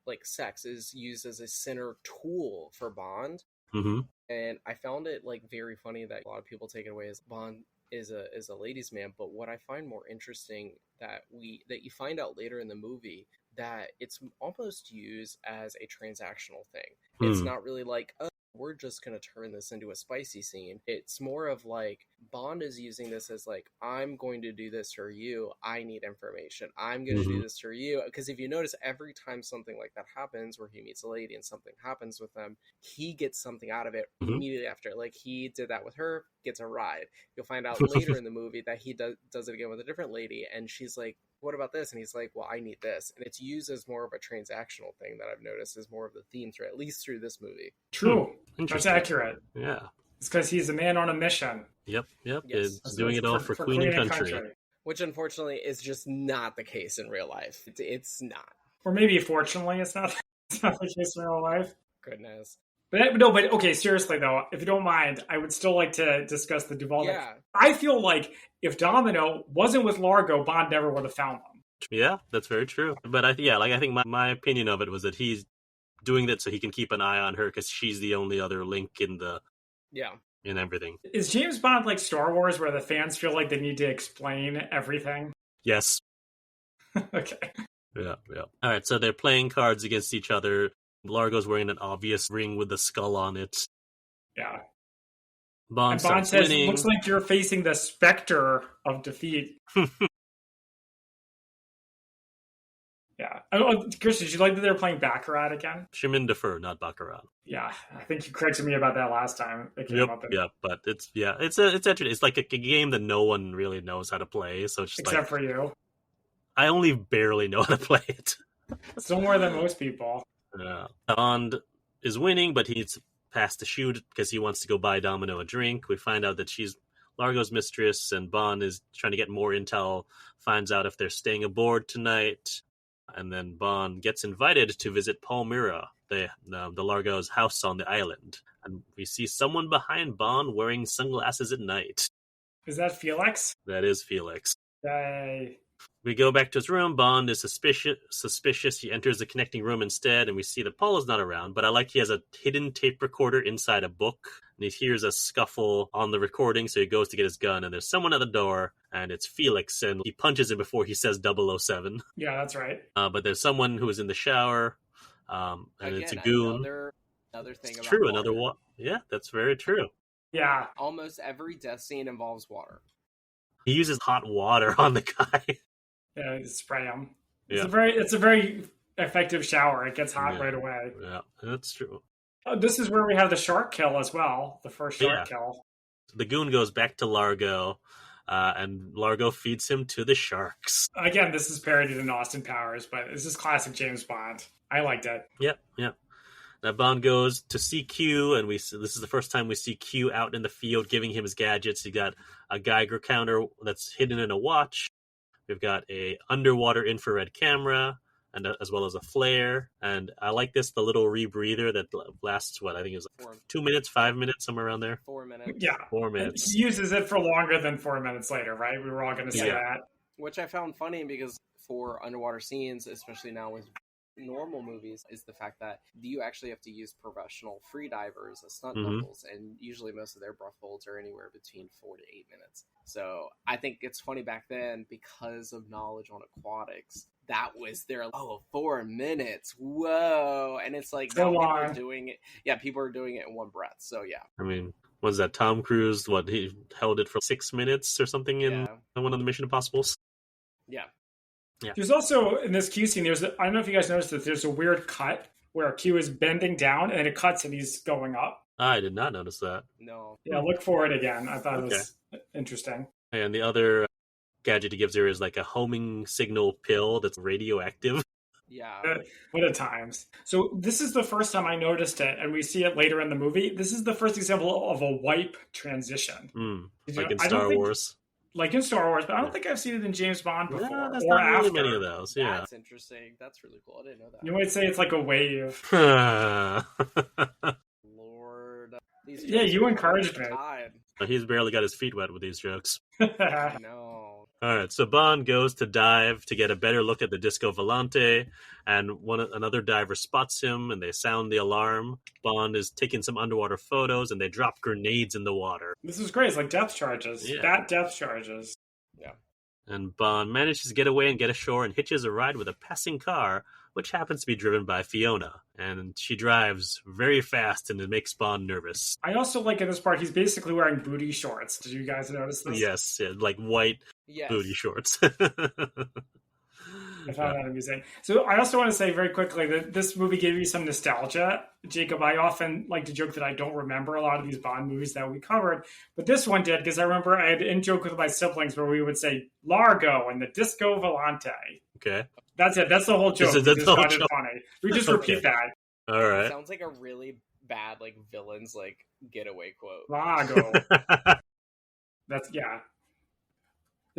[SPEAKER 5] like sex is used as a center tool for Bond?
[SPEAKER 4] Mm-hmm.
[SPEAKER 5] And I found it like very funny that a lot of people take it away as Bond is a ladies' man, but what I find more interesting that you find out later in the movie that it's almost used as a transactional thing. It's not really like, oh, we're just going to turn this into a spicy scene. It's more of like Bond is using this as like, I'm going to do this for you. I need information. I'm going to do this for you. Because if you notice, every time something like that happens where he meets a lady and something happens with them, he gets something out of it immediately after. Like he did that with her, gets a ride. You'll find out later in the movie that he does it again with a different lady, and she's like, what about this? And he's like, well, I need this. And it's used as more of a transactional thing that I've noticed is more of the theme thread, at least through this movie.
[SPEAKER 1] True. That's accurate.
[SPEAKER 4] Yeah.
[SPEAKER 1] It's because he's a man on a mission.
[SPEAKER 4] Yep.
[SPEAKER 5] Yes.
[SPEAKER 4] He's doing it all for Queen and country.
[SPEAKER 5] Which unfortunately is just not the case in real life. It's not.
[SPEAKER 1] Or maybe fortunately it's not the case in real life.
[SPEAKER 5] Goodness.
[SPEAKER 1] But okay, seriously though, if you don't mind, I would still like to discuss the Duval.
[SPEAKER 5] Yeah.
[SPEAKER 1] I feel like if Domino wasn't with Largo, Bond never would have found them.
[SPEAKER 4] Yeah, that's very true. But I think my opinion of it was that he's doing that so he can keep an eye on her because she's the only other link in everything.
[SPEAKER 1] Is James Bond like Star Wars where the fans feel like they need to explain everything?
[SPEAKER 4] Yes.
[SPEAKER 1] Okay.
[SPEAKER 4] Yeah. All right, so they're playing cards against each other. Largo's wearing an obvious ring with a skull on it.
[SPEAKER 1] Yeah.
[SPEAKER 4] Bond
[SPEAKER 1] says,
[SPEAKER 4] winning.
[SPEAKER 1] Looks like you're facing the specter of defeat. Yeah. Chris, did you like that they were playing Baccarat again?
[SPEAKER 4] Chemin de Fer, not Baccarat.
[SPEAKER 1] Yeah, I think you corrected me about that last time. It came up.
[SPEAKER 4] Yeah, but it's interesting. It's like a game that no one really knows how to play. So it's just
[SPEAKER 1] except for you.
[SPEAKER 4] I only barely know how to play it.
[SPEAKER 1] Still more than most people.
[SPEAKER 4] Bond is winning, but he's past the shoot because he wants to go buy Domino a drink. We find out that she's Largo's mistress, and Bond is trying to get more intel, finds out if they're staying aboard tonight, and then Bond gets invited to visit Palmyra, the Largo's house on the island. And we see someone behind Bond wearing sunglasses at night.
[SPEAKER 1] Is that Felix?
[SPEAKER 4] That is Felix.
[SPEAKER 1] Yay.
[SPEAKER 4] We go back to his room. Bond is suspicious. He enters the connecting room instead, and we see that Paul is not around, but I like he has a hidden tape recorder inside a book, and he hears a scuffle on the recording, so he goes to get his gun, and there's someone at the door, and it's Felix, and he punches him before he says 007.
[SPEAKER 1] Yeah, that's right.
[SPEAKER 4] But there's someone who is in the shower, and
[SPEAKER 5] Again,
[SPEAKER 4] it's a goon.
[SPEAKER 5] Another thing
[SPEAKER 4] It's
[SPEAKER 5] about
[SPEAKER 4] true,
[SPEAKER 5] water.
[SPEAKER 4] Yeah, that's very true.
[SPEAKER 1] Yeah.
[SPEAKER 5] Almost every death scene involves water.
[SPEAKER 4] He uses hot water on the guy.
[SPEAKER 1] Yeah, spray him.
[SPEAKER 4] Yeah.
[SPEAKER 1] It's a very effective shower. It gets hot right away.
[SPEAKER 4] Yeah, that's true.
[SPEAKER 1] Oh, this is where we have the shark kill as well. The first shark kill.
[SPEAKER 4] The goon goes back to Largo, and Largo feeds him to the sharks.
[SPEAKER 1] Again, this is parodied in Austin Powers, but this is classic James Bond. I liked it.
[SPEAKER 4] Yep. Now Bond goes to see Q, and this is the first time we see Q out in the field giving him his gadgets. He got a Geiger counter that's hidden in a watch. We've got a underwater infrared camera, and as well as a flare. And I like the little rebreather that lasts, I think it was 2 minutes, 5 minutes, somewhere around there.
[SPEAKER 5] 4 minutes.
[SPEAKER 1] Yeah.
[SPEAKER 4] 4 minutes.
[SPEAKER 1] He uses it for longer than 4 minutes later, right? We were all going to say that.
[SPEAKER 5] Which I found funny because for underwater scenes, especially now with normal movies, is the fact that you actually have to use professional free divers as stunt doubles, and usually most of their breath holds are anywhere between 4 to 8 minutes. So I think it's funny back then because of knowledge on aquatics. That was their 4 minutes. Whoa. And it's like now people are doing it. Yeah, people are doing it in one breath. So yeah.
[SPEAKER 4] I mean, was that Tom Cruise? He held it for 6 minutes or something in one of the Mission Impossibles?
[SPEAKER 5] Yeah.
[SPEAKER 4] Yeah.
[SPEAKER 1] There's also in this Q scene, I don't know if you guys noticed that there's a weird cut where Q is bending down and it cuts and he's going up.
[SPEAKER 4] I did not notice that.
[SPEAKER 5] No.
[SPEAKER 1] Yeah, look for it again. I thought it was interesting.
[SPEAKER 4] And the other gadget he gives her is like a homing signal pill that's radioactive.
[SPEAKER 5] Yeah.
[SPEAKER 1] What at times. So this is the first time I noticed it, and we see it later in the movie. This is the first example of a wipe transition.
[SPEAKER 4] Like in Star Wars.
[SPEAKER 1] Like in Star Wars, but I don't think I've seen it in James Bond before.
[SPEAKER 4] Yeah, there's
[SPEAKER 1] or
[SPEAKER 4] not
[SPEAKER 1] after.
[SPEAKER 4] really many of those. Yeah,
[SPEAKER 5] that's interesting. That's really cool. I didn't know that.
[SPEAKER 1] You might say it's like a wave.
[SPEAKER 5] Lord,
[SPEAKER 1] you encouraged me.
[SPEAKER 4] He's barely got his feet wet with these jokes.
[SPEAKER 5] No.
[SPEAKER 4] All right, so Bond goes to dive to get a better look at the Disco Volante, and another diver spots him, and they sound the alarm. Bond is taking some underwater photos, and they drop grenades in the water.
[SPEAKER 1] This is great. It's like depth charges.
[SPEAKER 4] Yeah.
[SPEAKER 1] Bat depth charges.
[SPEAKER 5] Yeah.
[SPEAKER 4] And Bond manages to get away and get ashore and hitches a ride with a passing car, which happens to be driven by Fiona. And she drives very fast, and it makes Bond nervous.
[SPEAKER 1] I also like in this part, he's basically wearing booty shorts. Did you guys notice this?
[SPEAKER 4] Yes, like white booty shorts.
[SPEAKER 1] I found that amusing. So I also want to say very quickly that this movie gave me some nostalgia. Jacob, I often like to joke that I don't remember a lot of these Bond movies that we covered, but this one did, because I remember I had in joke with my siblings where we would say Largo and the Disco Volante.
[SPEAKER 4] Okay.
[SPEAKER 1] That's it. That's the whole joke.
[SPEAKER 4] That's the whole
[SPEAKER 1] joke.
[SPEAKER 4] Funny.
[SPEAKER 1] We just repeat that.
[SPEAKER 4] All right.
[SPEAKER 5] It sounds like a really bad villain's getaway quote.
[SPEAKER 1] Largo.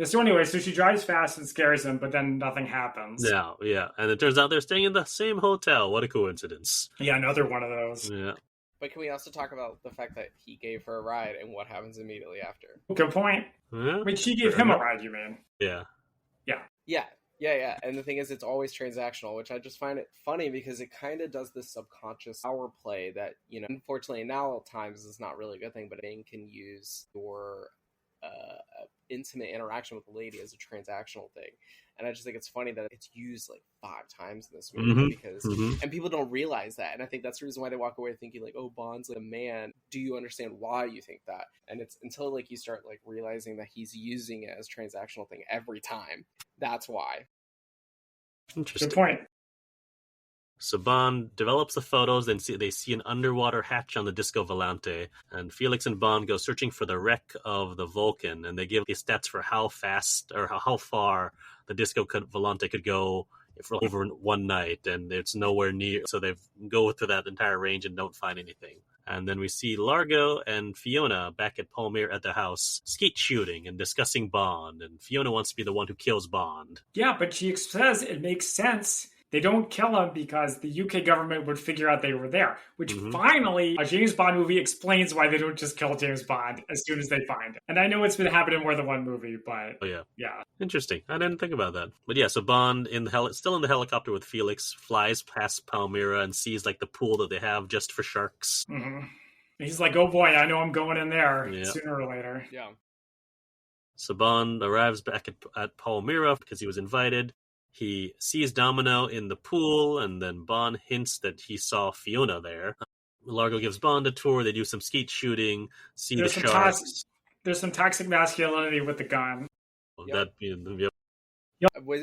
[SPEAKER 1] So anyway, so she drives fast and scares him, but then nothing happens.
[SPEAKER 4] Yeah. And it turns out they're staying in the same hotel. What a coincidence.
[SPEAKER 1] Yeah, another one of those.
[SPEAKER 4] Yeah.
[SPEAKER 5] But can we also talk about the fact that he gave her a ride and what happens immediately after?
[SPEAKER 1] Good point.
[SPEAKER 4] Yeah.
[SPEAKER 1] Wait, she gave him a ride, you mean?
[SPEAKER 4] Yeah.
[SPEAKER 5] Yeah. And the thing is, it's always transactional, which I just find it funny because it kind of does this subconscious power play that, unfortunately now at times is not really a good thing, but a can use your intimate interaction with a lady as a transactional thing. And I just think it's funny that it's used 5 times in this movie because and people don't realize that. And I think that's the reason why they walk away thinking Bond's a man. Do you understand why you think that? And it's until you start realizing that he's using it as transactional thing every time. That's why.
[SPEAKER 4] Interesting.
[SPEAKER 1] Good point.
[SPEAKER 4] So Bond develops the photos, then they see an underwater hatch on the Disco Volante, and Felix and Bond go searching for the wreck of the Vulcan, and they give the stats for how fast or how far the Disco Volante could go for over one night, and it's nowhere near. So they go through that entire range and don't find anything. And then we see Largo and Fiona back at Palmyra at the house, skeet shooting and discussing Bond. And Fiona wants to be the one who kills Bond.
[SPEAKER 1] Yeah, but she says it makes sense. They don't kill him because the UK government would figure out they were there, which finally a James Bond movie explains why they don't just kill James Bond as soon as they find him. And I know it's been happening in more than one movie, but yeah.
[SPEAKER 4] Interesting. I didn't think about that. But yeah, so Bond still in the helicopter with Felix, flies past Palmyra and sees like the pool that they have just for sharks.
[SPEAKER 1] Mm-hmm. He's like, oh boy, I know I'm going in there sooner or later.
[SPEAKER 5] Yeah.
[SPEAKER 4] So Bond arrives back at Palmyra because he was invited. He sees Domino in the pool, and then Bond hints that he saw Fiona there. Largo gives Bond a tour. They do some skeet shooting, see the sharks.
[SPEAKER 1] There's some toxic masculinity with the gun.
[SPEAKER 5] Yep.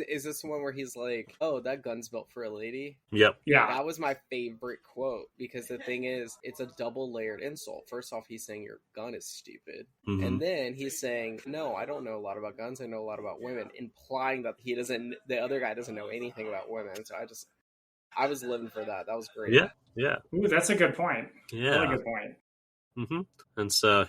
[SPEAKER 5] Is this the one where he's like, oh, that gun's built for a lady?
[SPEAKER 4] Yep.
[SPEAKER 1] Yeah.
[SPEAKER 5] That was my favorite quote, because the thing is, it's a double-layered insult. First off, he's saying your gun is stupid.
[SPEAKER 4] Mm-hmm.
[SPEAKER 5] And then he's saying, no, I don't know a lot about guns, I know a lot about women, implying that the other guy doesn't know anything about women. So I was living for that. That was great.
[SPEAKER 4] Yeah.
[SPEAKER 1] Ooh, that's a good point.
[SPEAKER 4] Yeah.
[SPEAKER 1] Really good point.
[SPEAKER 4] Mm-hmm. And so,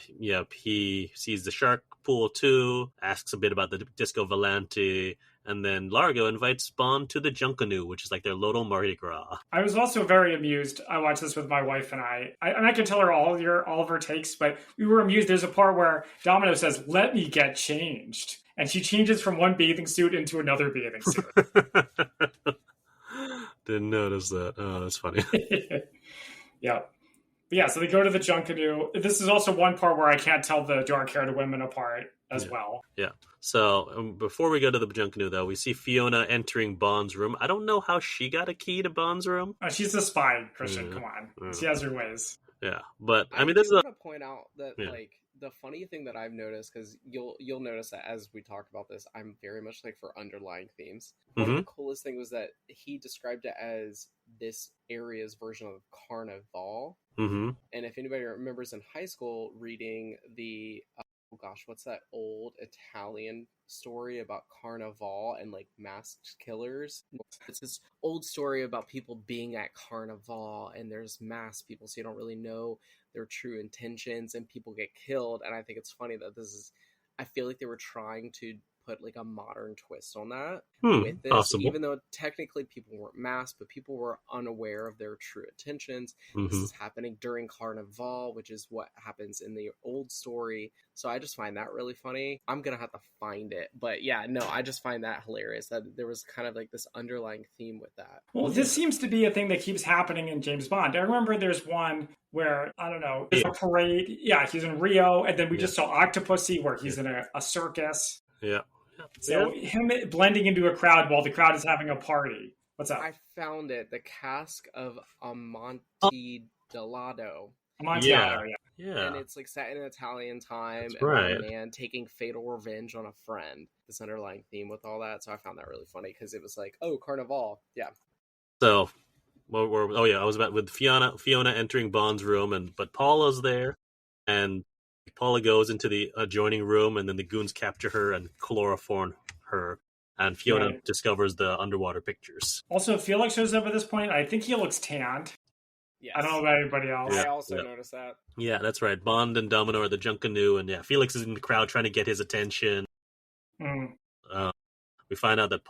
[SPEAKER 4] he sees the shark pool too, asks a bit about the Disco Volante, and then Largo invites Bond to the Junkanoo, which is like their little Mardi Gras.
[SPEAKER 1] I was also very amused. I watched this with my wife and I can tell her all of her takes, but we were amused. There's a part where Domino says, "Let me get changed," and she changes from one bathing suit into another bathing suit.
[SPEAKER 4] Didn't notice that. Oh, that's funny.
[SPEAKER 1] Yeah. But yeah, so they go to the Junkanoo. This is also one part where I can't tell the dark-haired women apart as well.
[SPEAKER 4] Yeah. So before we go to the Junkanoo, though, we see Fiona entering Bond's room. I don't know how she got a key to Bond's room.
[SPEAKER 1] She's a spy, Christian. Come on. She has her ways.
[SPEAKER 4] Yeah. But, I mean,
[SPEAKER 5] this is want to point out that, like, the funny thing that I've noticed, because you'll notice that as we talk about this, I'm very much like for underlying themes. One of the coolest thing was that he described it as this area's version of Carnival.
[SPEAKER 4] Mm-hmm.
[SPEAKER 5] And if anybody remembers in high school reading the what's that old Italian story about Carnival and like masked killers? It's this old story about people being at Carnival and there's masked people, so you don't really know their true intentions and people get killed. And I think it's funny that I feel like they were trying to put like a modern twist on that with this,
[SPEAKER 4] possible.
[SPEAKER 5] Even though technically people weren't masked, but people were unaware of their true intentions. This is happening during Carnival, which is what happens in the old story. So I just find that really funny. I'm gonna have to find it, but yeah, no, I just find that hilarious that there was kind of like this underlying theme with that.
[SPEAKER 1] Well, this seems to be a thing that keeps happening in James Bond. I remember there's one where, I don't know, there's a parade. Yeah, he's in Rio, and then we just saw Octopussy where he's in a circus.
[SPEAKER 4] Yeah.
[SPEAKER 1] So him blending into a crowd while the crowd is having a party. What's up?
[SPEAKER 5] I found it. The Cask of Amontillado.
[SPEAKER 1] Amontillado,
[SPEAKER 4] yeah.
[SPEAKER 5] And it's like set in Italian time.
[SPEAKER 4] That's right.
[SPEAKER 5] A man taking fatal revenge on a friend. This underlying theme with all that. So I found that really funny because it was like, oh, Carnival. Yeah.
[SPEAKER 4] So, I was about with Fiona entering Bond's room, but Paula's there, and Paula goes into the adjoining room, and then the goons capture her and chloroform her, and Fiona discovers the underwater pictures.
[SPEAKER 1] Also, Felix shows up at this point. I think he looks tanned.
[SPEAKER 5] Yes.
[SPEAKER 1] I don't know about anybody else.
[SPEAKER 5] I also noticed that.
[SPEAKER 4] Yeah, that's right. Bond and Domino are at the Junkanoo, and Felix is in the crowd trying to get his attention. We find out that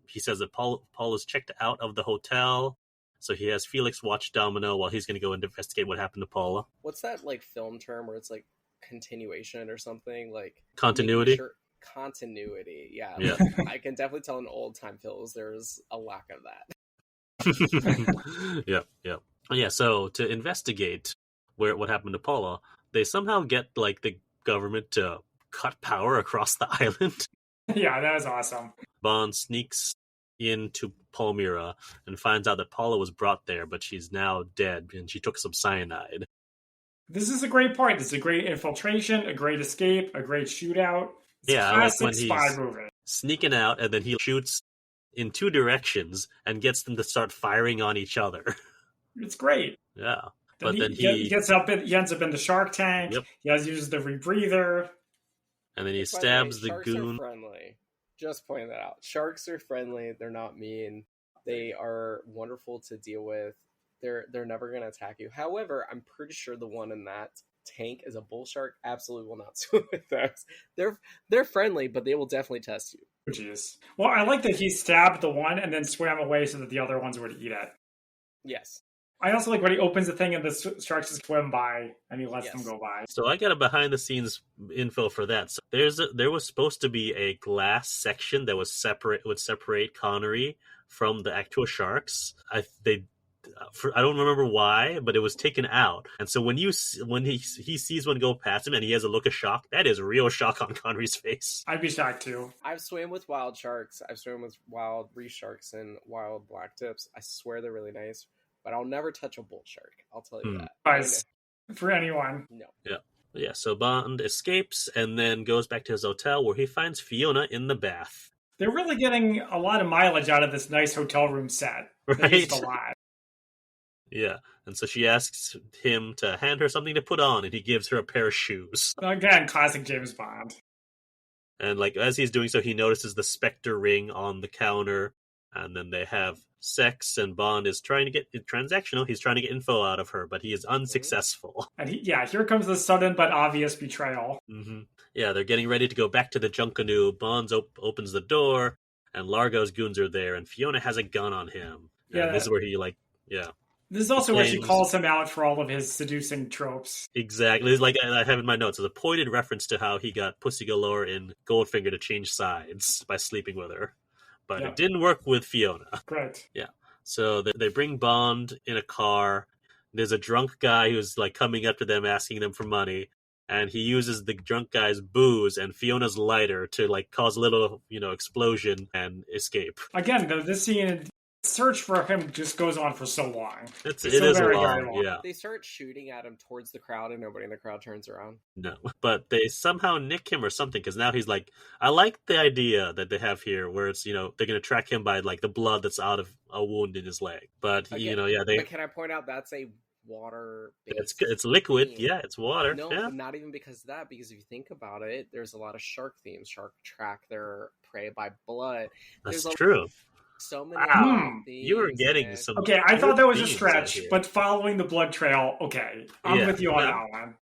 [SPEAKER 4] he says that Paula's checked out of the hotel, so he has Felix watch Domino while he's going to go and investigate what happened to Paula.
[SPEAKER 5] What's that like film term where it's like continuation or something? Like
[SPEAKER 4] continuity?
[SPEAKER 5] Continuity, yeah. I can definitely tell in old time films there's a lack of that.
[SPEAKER 4] Yeah, so to investigate what happened to Paula, they somehow get like the government to cut power across the island.
[SPEAKER 1] Yeah, that was awesome.
[SPEAKER 4] Bond sneaks into Palmyra and finds out that Paula was brought there, but she's now dead and she took some cyanide.
[SPEAKER 1] This is a great part. This is a great infiltration, a great escape, a great shootout. It's
[SPEAKER 4] a
[SPEAKER 1] classic
[SPEAKER 4] when
[SPEAKER 1] spy
[SPEAKER 4] he's
[SPEAKER 1] movie.
[SPEAKER 4] Sneaking out and then he shoots in two directions and gets them to start firing on each other.
[SPEAKER 1] It's great.
[SPEAKER 4] Yeah.
[SPEAKER 1] But then he ends up in the shark tank. Yep. He uses the rebreather.
[SPEAKER 4] And then he stabs the goon.
[SPEAKER 5] Just pointing that out. Sharks are friendly. They're not mean. They are wonderful to deal with. They're never going to attack you. However, I'm pretty sure the one in that tank is a bull shark. Absolutely will not swim with those. They're friendly, but they will definitely test you.
[SPEAKER 1] Oh, jeez. Well, I like that he stabbed the one and then swam away so that the other ones would eat it.
[SPEAKER 5] Yes.
[SPEAKER 1] I also like when he opens the thing and the sharks just swim by and he lets them go by.
[SPEAKER 4] So I got a behind the scenes info for that. So there was supposed to be a glass section that would separate Connery from the actual sharks. I don't remember why, but it was taken out. And so when he sees one go past him and he has a look of shock, that is real shock on Connery's face.
[SPEAKER 1] I'd be shocked too.
[SPEAKER 5] I've swam with wild sharks. I've swam with wild reef sharks and wild black tips. I swear they're really nice, but I'll never touch a bull shark. I'll tell you that.
[SPEAKER 1] Advice for anyone.
[SPEAKER 5] No.
[SPEAKER 4] Yeah, so Bond escapes and then goes back to his hotel where he finds Fiona in the bath.
[SPEAKER 1] They're really getting a lot of mileage out of this nice hotel room set. They
[SPEAKER 4] Right?
[SPEAKER 1] used a lot.
[SPEAKER 4] Yeah, and so she asks him to hand her something to put on, and he gives her a pair of shoes.
[SPEAKER 1] Again, classic James Bond.
[SPEAKER 4] And like as he's doing so, he notices the Spectre ring on the counter, and then they have sex, and Bond is trying to get transactional. He's trying to get info out of her, but he is unsuccessful.
[SPEAKER 1] And here comes the sudden but obvious betrayal.
[SPEAKER 4] Mm-hmm. Yeah, they're getting ready to go back to the Junkanoo. Bond opens the door, and Largo's goons are there, and Fiona has a gun on him.
[SPEAKER 1] Yeah,
[SPEAKER 4] And this is where he
[SPEAKER 1] This is also where she
[SPEAKER 4] Flames.
[SPEAKER 1] calls him out for all of his seducing tropes.
[SPEAKER 4] Exactly. It's like I have in my notes. It's a pointed reference to how he got Pussy Galore in Goldfinger to change sides by sleeping with her. But it didn't work with Fiona.
[SPEAKER 1] Great.
[SPEAKER 4] Yeah. So they bring Bond in a car. There's a drunk guy who's like coming up to them asking them for money. And he uses the drunk guy's booze and Fiona's lighter to like cause a little, explosion and escape.
[SPEAKER 1] Again, though, this scene, search for him just goes on for so long.
[SPEAKER 4] It
[SPEAKER 1] so
[SPEAKER 4] is
[SPEAKER 1] very,
[SPEAKER 4] long,
[SPEAKER 1] very long.
[SPEAKER 4] yeah.
[SPEAKER 5] They start shooting at him towards the crowd, and nobody in the crowd turns around.
[SPEAKER 4] No, but they somehow nick him or something, because now he's like, I like the idea that they have here where it's, they're going to track him by like the blood that's out of a wound in his leg. But,
[SPEAKER 5] Again,
[SPEAKER 4] they...
[SPEAKER 5] But can I point out that's a water-based
[SPEAKER 4] It's liquid,
[SPEAKER 5] theme.
[SPEAKER 4] yeah, it's water.
[SPEAKER 5] No,
[SPEAKER 4] yeah.
[SPEAKER 5] not even because of that, because if you think about it, there's a lot of shark themes. Shark track their prey by blood.
[SPEAKER 4] That's
[SPEAKER 5] There's
[SPEAKER 4] true.
[SPEAKER 5] So many themes.
[SPEAKER 4] You were getting some...
[SPEAKER 1] Okay, I thought that was a
[SPEAKER 4] themes
[SPEAKER 1] stretch,
[SPEAKER 4] out here.
[SPEAKER 1] but following the blood trail, okay. I'm with you on that one.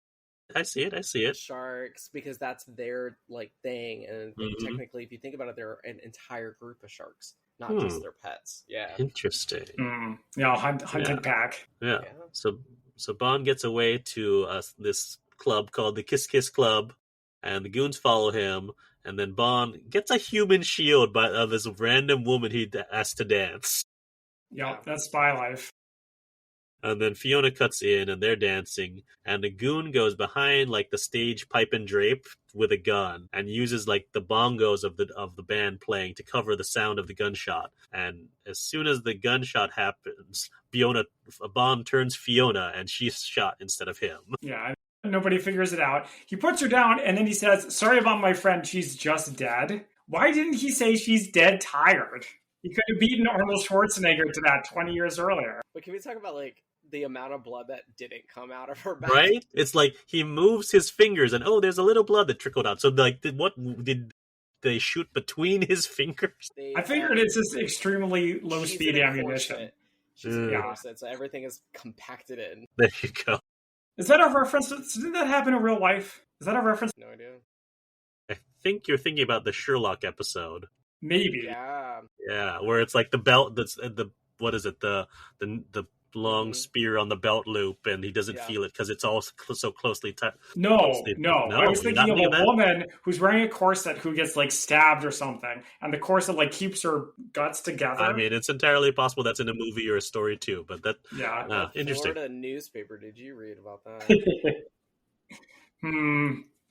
[SPEAKER 4] I see it.
[SPEAKER 5] Sharks, because that's their like thing, and technically, if you think about it, they're an entire group of sharks, not just their pets. Yeah,
[SPEAKER 4] interesting.
[SPEAKER 1] Hunting pack.
[SPEAKER 4] Yeah. So Bond gets away to this club called the Kiss Kiss Club, and the goons follow him. And then Bond gets a human shield by this random woman he asked to dance.
[SPEAKER 1] Yep, that's spy life.
[SPEAKER 4] And then Fiona cuts in, and they're dancing. And the goon goes behind like the stage pipe and drape with a gun, and uses like the bongos of the band playing to cover the sound of the gunshot. And as soon as the gunshot happens, Bond turns Fiona, and she's shot instead of him.
[SPEAKER 1] Yeah. Nobody figures it out. He puts her down, and then he says, "Sorry about my friend, she's just dead." Why didn't he say she's dead tired? He could have beaten Arnold Schwarzenegger to that 20 years earlier.
[SPEAKER 5] But can we talk about like the amount of blood that didn't come out of her back?
[SPEAKER 4] Right? It's like he moves his fingers, and there's a little blood that trickled out. So like, did they shoot between his fingers?
[SPEAKER 1] I figured it's just extremely low-speed ammunition.
[SPEAKER 5] She's in a corset, so everything is compacted in.
[SPEAKER 4] There you go.
[SPEAKER 1] Is that a reference? Didn't that happen in real life? Is that a reference?
[SPEAKER 5] No idea.
[SPEAKER 4] I think you're thinking about the Sherlock episode.
[SPEAKER 1] Maybe.
[SPEAKER 5] Yeah,
[SPEAKER 4] where it's like the belt that's what is it? The long spear on the belt loop, and he doesn't feel it because it's all so closely tied.
[SPEAKER 1] No. I was thinking of a woman who's wearing a corset who gets like stabbed or something, and the corset like keeps her guts together.
[SPEAKER 4] I mean, it's entirely possible that's in a movie or a story too, but that interesting.
[SPEAKER 5] Florida newspaper. Did you read about that?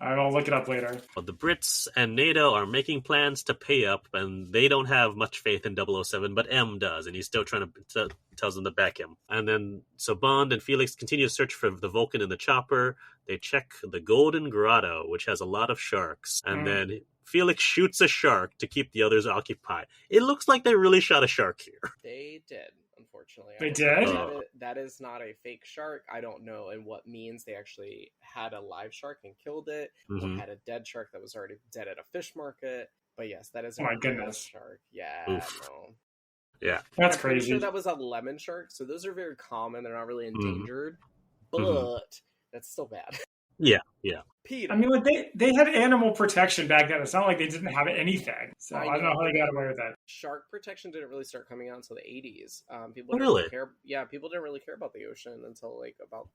[SPEAKER 1] I'll look it up later.
[SPEAKER 4] Well, the Brits and NATO are making plans to pay up, and they don't have much faith in 007, but M does, and he's still trying to tells them to back him. And then, so Bond and Felix continue to search for the Vulcan in the chopper. They check the Golden Grotto, which has a lot of sharks, and then Felix shoots a shark to keep the others occupied. It looks like they really shot a shark here.
[SPEAKER 5] They did. Unfortunately,
[SPEAKER 1] they did.
[SPEAKER 5] That is not a fake shark. I don't know in what means they actually had a live shark and killed it, or had a dead shark that was already dead at a fish market. But yes, that is
[SPEAKER 1] Oh
[SPEAKER 5] a
[SPEAKER 1] my
[SPEAKER 5] real
[SPEAKER 1] goodness.
[SPEAKER 5] shark. Yeah,
[SPEAKER 4] Oof.
[SPEAKER 5] no.
[SPEAKER 4] Yeah.
[SPEAKER 1] That's
[SPEAKER 5] I'm pretty
[SPEAKER 1] crazy.
[SPEAKER 5] sure that was a lemon shark, so those are very common. They're not really endangered,
[SPEAKER 4] Mhm.
[SPEAKER 5] but that's still bad.
[SPEAKER 4] Yeah.
[SPEAKER 5] Peter.
[SPEAKER 1] I mean, like they had animal protection back then. It's not like they didn't have anything. So I don't know how they got away with it.
[SPEAKER 5] Shark protection didn't really start coming out until the 80s. People
[SPEAKER 4] Oh,
[SPEAKER 5] didn't really
[SPEAKER 4] really?
[SPEAKER 5] care. Yeah, people didn't really care about the ocean until like about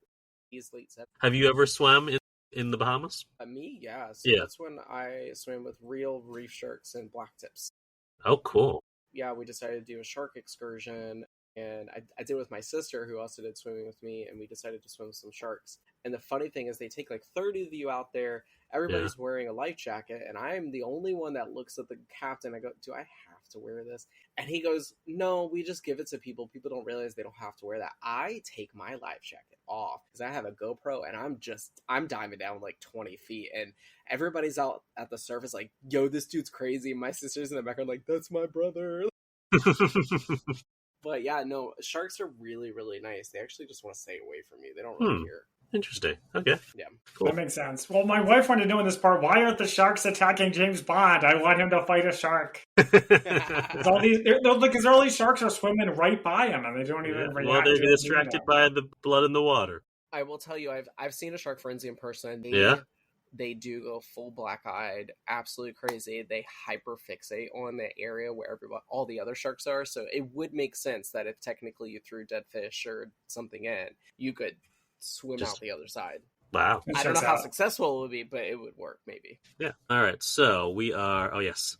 [SPEAKER 5] these late 70s.
[SPEAKER 4] Have you ever swam in the Bahamas?
[SPEAKER 5] Me, yeah. So
[SPEAKER 4] Yeah.
[SPEAKER 5] that's when I swam with real reef sharks and black tips.
[SPEAKER 4] Oh, cool.
[SPEAKER 5] Yeah, we decided to do a shark excursion, and I did it with my sister, who also did swimming with me, and we decided to swim with some sharks. And the funny thing is, they take like 30 of you out there. Everybody's wearing a life jacket, and I'm the only one that looks at the captain. I go, "Do I have to wear this?" And he goes, "No, we just give it to people. People don't realize they don't have to wear that." I take my life jacket off because I have a GoPro, and I'm diving down like 20 feet, and everybody's out at the surface like, "Yo, this dude's crazy." My sister's in the background like, "That's my brother." But yeah, no, sharks are really, really nice. They actually just want to stay away from you. They don't really care.
[SPEAKER 4] Interesting. Okay.
[SPEAKER 5] Yeah.
[SPEAKER 1] Cool. That makes sense. Well, my wife wanted to know in this part, why aren't the sharks attacking James Bond? I want him to fight a shark. Because all these sharks are swimming right by him, and they don't even react.
[SPEAKER 4] Well, they're distracted by the blood in the water.
[SPEAKER 5] I will tell you, I've seen a shark frenzy in person. They do go full black-eyed, absolutely crazy. They hyper-fixate on the area where all the other sharks are. So it would make sense that if technically you threw dead fish or something in, you could swim out the other side.
[SPEAKER 4] Wow.
[SPEAKER 5] I don't know how successful it would be, but it would work maybe.
[SPEAKER 4] Yeah. All right. So we are. Oh yes.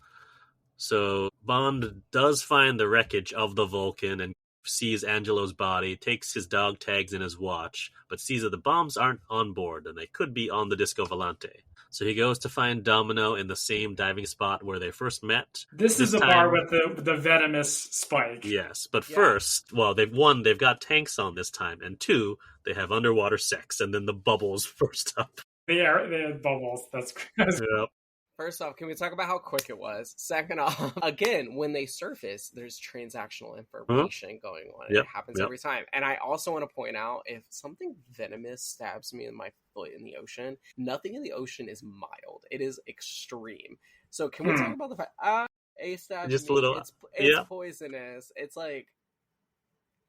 [SPEAKER 4] So Bond does find the wreckage of the Vulcan and sees Angelo's body, takes his dog tags and his watch, but sees that the bombs aren't on board and they could be on the Disco Volante. So he goes to find Domino in the same diving spot where they first met.
[SPEAKER 1] This is the bar with the venomous spike.
[SPEAKER 4] Yes, but first, well, they've got tanks on this time, and two, they have underwater sex, and then the bubbles burst up.
[SPEAKER 1] The bubbles, that's crazy.
[SPEAKER 4] Yep.
[SPEAKER 5] First off, can we talk about how quick it was? Second off, again, when they surface, there's transactional information going on. It happens every time. And I also want to point out, if something venomous stabs me in my foot in the ocean, nothing in the ocean is mild. It is extreme. So can we talk about the fact, a stab
[SPEAKER 4] just
[SPEAKER 5] me,
[SPEAKER 4] a little,
[SPEAKER 5] it's poisonous. It's like,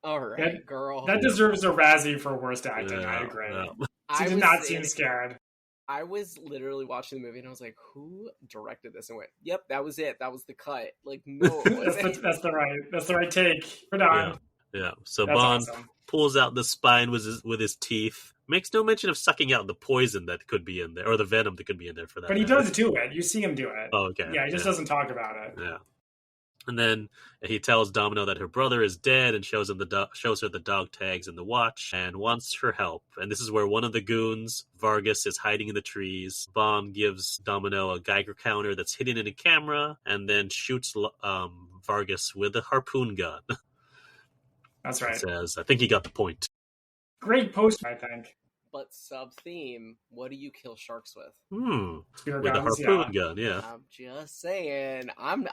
[SPEAKER 5] all right, girl.
[SPEAKER 1] That deserves a Razzie for worst acting. I agree. She did not seem scared.
[SPEAKER 5] I was literally watching the movie and I was like, who directed this? And went, yep, that was it. That was the cut. Like, no, it wasn't.
[SPEAKER 1] that's the right take. We're done.
[SPEAKER 4] Yeah. So that's Bond pulls out the spine with his teeth. Makes no mention of sucking out the poison that could be in there, or the venom that could be in there for that.
[SPEAKER 1] But he does do it. You see him do it.
[SPEAKER 4] Oh, okay.
[SPEAKER 1] Yeah, he just doesn't talk about it.
[SPEAKER 4] Yeah. And then he tells Domino that her brother is dead and shows her the dog tags and the watch and wants her help. And this is where one of the goons, Vargas, is hiding in the trees. Bond gives Domino a Geiger counter that's hidden in a camera and then shoots Vargas with a harpoon gun.
[SPEAKER 1] That's right.
[SPEAKER 4] Says, I think he got the point.
[SPEAKER 1] Great poster, I think.
[SPEAKER 5] But sub-theme, what do you kill sharks with?
[SPEAKER 4] With a harpoon gun, yeah.
[SPEAKER 5] I'm just saying. I'm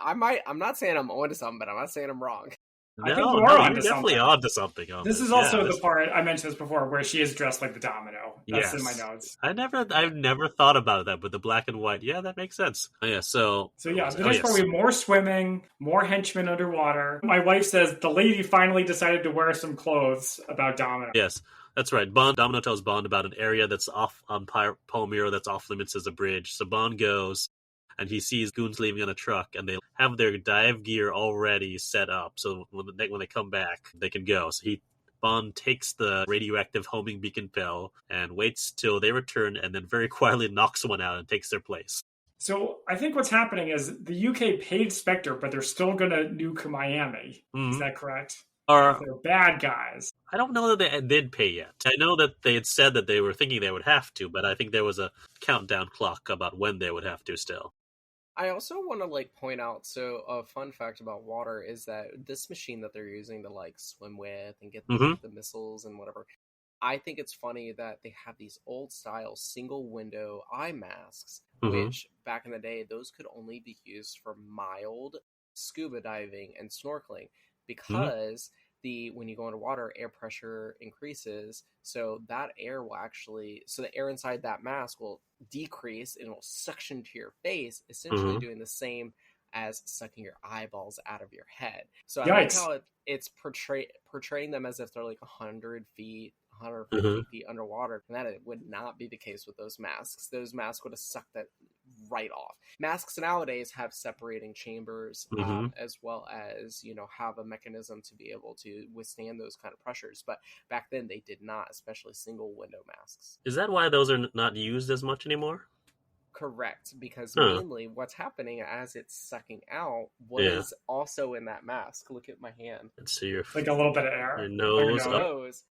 [SPEAKER 5] not saying I'm onto something, but I'm not saying I'm wrong.
[SPEAKER 1] I think you are
[SPEAKER 4] definitely onto something.
[SPEAKER 1] This is also the part I mentioned this before, where she is dressed like the Domino. That's in my notes.
[SPEAKER 4] I've never thought about that, but the black and white, yeah, that makes sense. Oh, yeah, so
[SPEAKER 1] the next part we have more swimming, more henchmen underwater. My wife says the lady finally decided to wear some clothes about Domino.
[SPEAKER 4] Yes. That's right. Domino tells Bond about an area that's off on Palmyra that's off limits as a bridge. So Bond goes, and he sees goons leaving on a truck, and they have their dive gear already set up. So when they come back, they can go. So Bond takes the radioactive homing beacon pill and waits till they return, and then very quietly knocks one out and takes their place.
[SPEAKER 1] So I think what's happening is the UK paid SPECTRE, but they're still going to nuke Miami. Mm-hmm. Is that correct? They're bad guys.
[SPEAKER 4] I don't know that they did pay yet. I know that they had said that they were thinking they would have to, but I think there was a countdown clock about when they would have to still.
[SPEAKER 5] I also want to point out, so a fun fact about water is that this machine that they're using to swim with and get the missiles and whatever, I think it's funny that they have these old style single window eye masks, which back in the day, those could only be used for mild scuba diving and snorkeling. Because when you go underwater, air pressure increases, so that air will the air inside that mask will decrease and it will suction to your face, essentially doing the same as sucking your eyeballs out of your head. So I
[SPEAKER 1] Yikes.
[SPEAKER 5] like how it's portraying them as if they're like 100 feet, 150 feet underwater, and that it would not be the case with those masks. Those masks would have sucked that right off. Masks nowadays have separating chambers, as well as, you know, have a mechanism to be able to withstand those kind of pressures. But back then they did not, especially single window masks.
[SPEAKER 4] Is that why those are not used as much anymore?
[SPEAKER 5] Correct, because mainly what's happening as it's sucking out was also in that mask. Look at my hand.
[SPEAKER 4] Let's see your
[SPEAKER 1] Like a little bit of air.
[SPEAKER 4] your nose.
[SPEAKER 5] Your nose,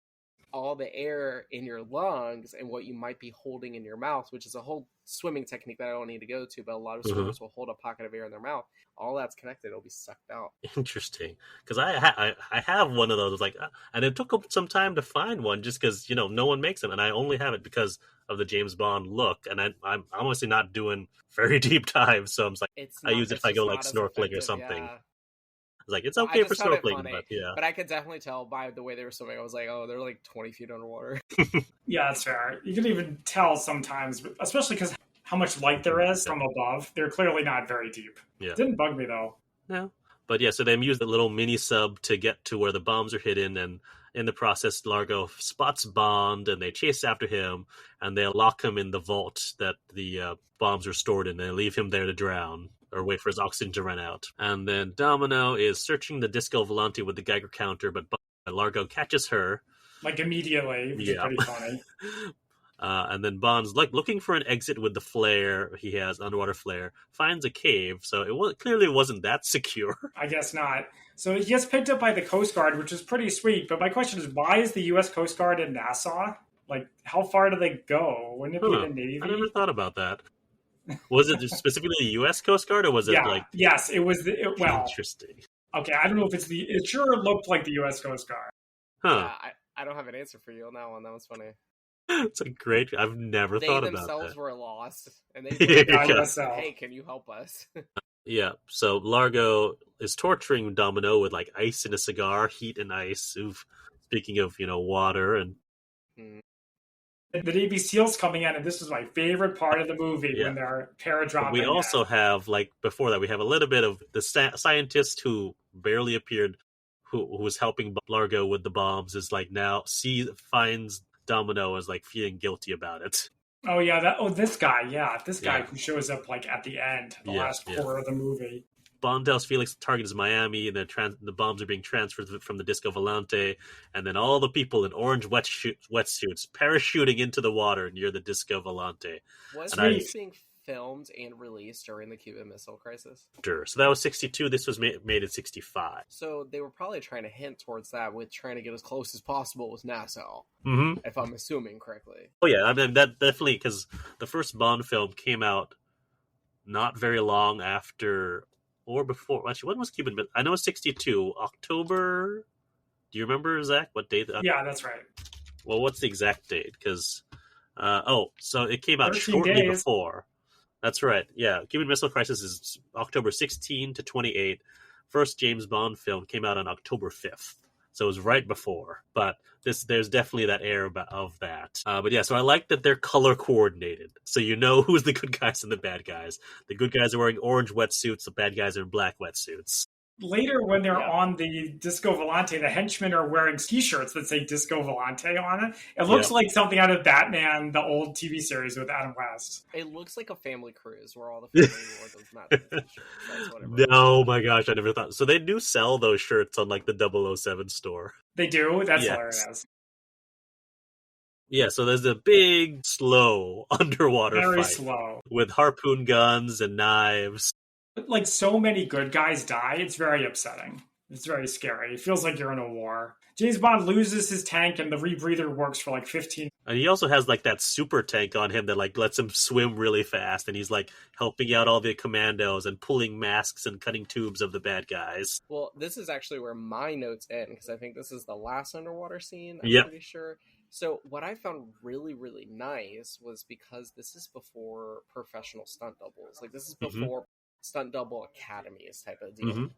[SPEAKER 5] all the air in your lungs and what you might be holding in your mouth, which is a whole swimming technique that I don't need to go to, but a lot of swimmers will hold a pocket of air in their mouth. All that's connected, it'll be sucked out.
[SPEAKER 4] Interesting, because I have one of those, like, and it took some time to find one just because, you know, no one makes them, and I only have it because of the James Bond look, and I'm honestly not doing very deep dives, so I'm like, I use it if I go like snorkeling or something.
[SPEAKER 5] Yeah.
[SPEAKER 4] It's like, it's okay for snorkeling, but
[SPEAKER 5] But I could definitely tell by the way they were swimming. I was like, oh, they're like 20 feet underwater.
[SPEAKER 1] Yeah, that's fair. You can even tell sometimes, especially because how much light there is from above. They're clearly not very deep.
[SPEAKER 4] Yeah.
[SPEAKER 1] It didn't bug me, though.
[SPEAKER 4] No. But yeah, so they use the little mini sub to get to where the bombs are hidden, and in the process, Largo spots Bond, and they chase after him, and they lock him in the vault that the bombs are stored in, and they leave him there to drown, or wait for his oxygen to run out. And then Domino is searching the Disco Volante with the Geiger counter, but Largo catches her.
[SPEAKER 1] Like, immediately, which is pretty funny.
[SPEAKER 4] And then Bond's like looking for an exit with the flare. He has underwater flare, finds a cave, so it clearly wasn't that secure.
[SPEAKER 1] I guess not. So he gets picked up by the Coast Guard, which is pretty sweet. But my question is, why is the U.S. Coast Guard in Nassau? Like, how far do they go? Wouldn't it be the Navy?
[SPEAKER 4] I never thought about that. Was it specifically the U.S. Coast Guard, or was it like...
[SPEAKER 1] Yes, it was... well,
[SPEAKER 4] interesting.
[SPEAKER 1] Okay, I don't know if it's the... It sure looked like the U.S. Coast Guard.
[SPEAKER 4] Huh.
[SPEAKER 5] Yeah, I don't have an answer for you on that one. That was funny.
[SPEAKER 4] It's a great... I've never thought about that.
[SPEAKER 5] They themselves were lost, and they
[SPEAKER 1] said,
[SPEAKER 5] hey, can you help us?
[SPEAKER 4] Yeah, so Largo is torturing Domino with, like, ice in a cigar, heat and ice. Oof. Speaking of, you know, water and...
[SPEAKER 1] The Navy SEALs coming in, and this is my favorite part of the movie, when they're paradropping.
[SPEAKER 4] We also have, like, before that, we have a little bit of the scientist who barely appeared, who was helping Largo with the bombs, is, like, now finds Domino as, like, feeling guilty about it.
[SPEAKER 1] Oh, yeah. This guy. This guy who shows up, like, at the end, the last quarter of the movie.
[SPEAKER 4] Bond tells Felix the target is Miami, and the bombs are being transferred from the Disco Volante, and then all the people in orange wetsuits parachuting into the water near the Disco Volante.
[SPEAKER 5] Was this being filmed and released during the Cuban Missile Crisis?
[SPEAKER 4] Sure. So that was 62. This was made in 65.
[SPEAKER 5] So they were probably trying to hint towards that with trying to get as close as possible with Nassau, if I'm assuming correctly.
[SPEAKER 4] Oh, yeah. I mean, that definitely, because the first Bond film came out not very long after... or before. Actually, when was Cuban? I know it's 62. October. Do you remember, Zach? What date?
[SPEAKER 1] Yeah, that's right.
[SPEAKER 4] Well, what's the exact date? Because, so it came out
[SPEAKER 1] 13
[SPEAKER 4] shortly
[SPEAKER 1] days.
[SPEAKER 4] before. That's right. Yeah, Cuban Missile Crisis is October 16 to 28. First James Bond film came out on October 5th. So it was right before. But there's definitely that air of that. But yeah, so I like that they're color coordinated. So you know who's the good guys and the bad guys. The good guys are wearing orange wetsuits. The bad guys are in black wetsuits.
[SPEAKER 1] Later, when they're on the Disco Volante, the henchmen are wearing T-shirts that say Disco Volante on it. It looks like something out of Batman, the old TV series with Adam West.
[SPEAKER 5] It looks like a family cruise where all the family wore those T-shirts.
[SPEAKER 4] No, my gosh, I never thought. So they do sell those shirts on, like, the 007 store.
[SPEAKER 1] They do? That's hilarious.
[SPEAKER 4] Yeah, so there's a big, slow underwater
[SPEAKER 1] Very
[SPEAKER 4] fight.
[SPEAKER 1] slow.
[SPEAKER 4] With harpoon guns and knives.
[SPEAKER 1] Like, so many good guys die, it's very upsetting. It's very scary. It feels like you're in a war. James Bond loses his tank, and the rebreather works for, like, 15.
[SPEAKER 4] And he also has, like, that super tank on him that, like, lets him swim really fast, and he's, like, helping out all the commandos and pulling masks and cutting tubes of the bad guys.
[SPEAKER 5] Well, this is actually where my notes end, because I think this is the last underwater scene, I'm pretty sure. So what I found really, really nice was because this is before professional stunt doubles. Like, this is before stunt double academies type of deal.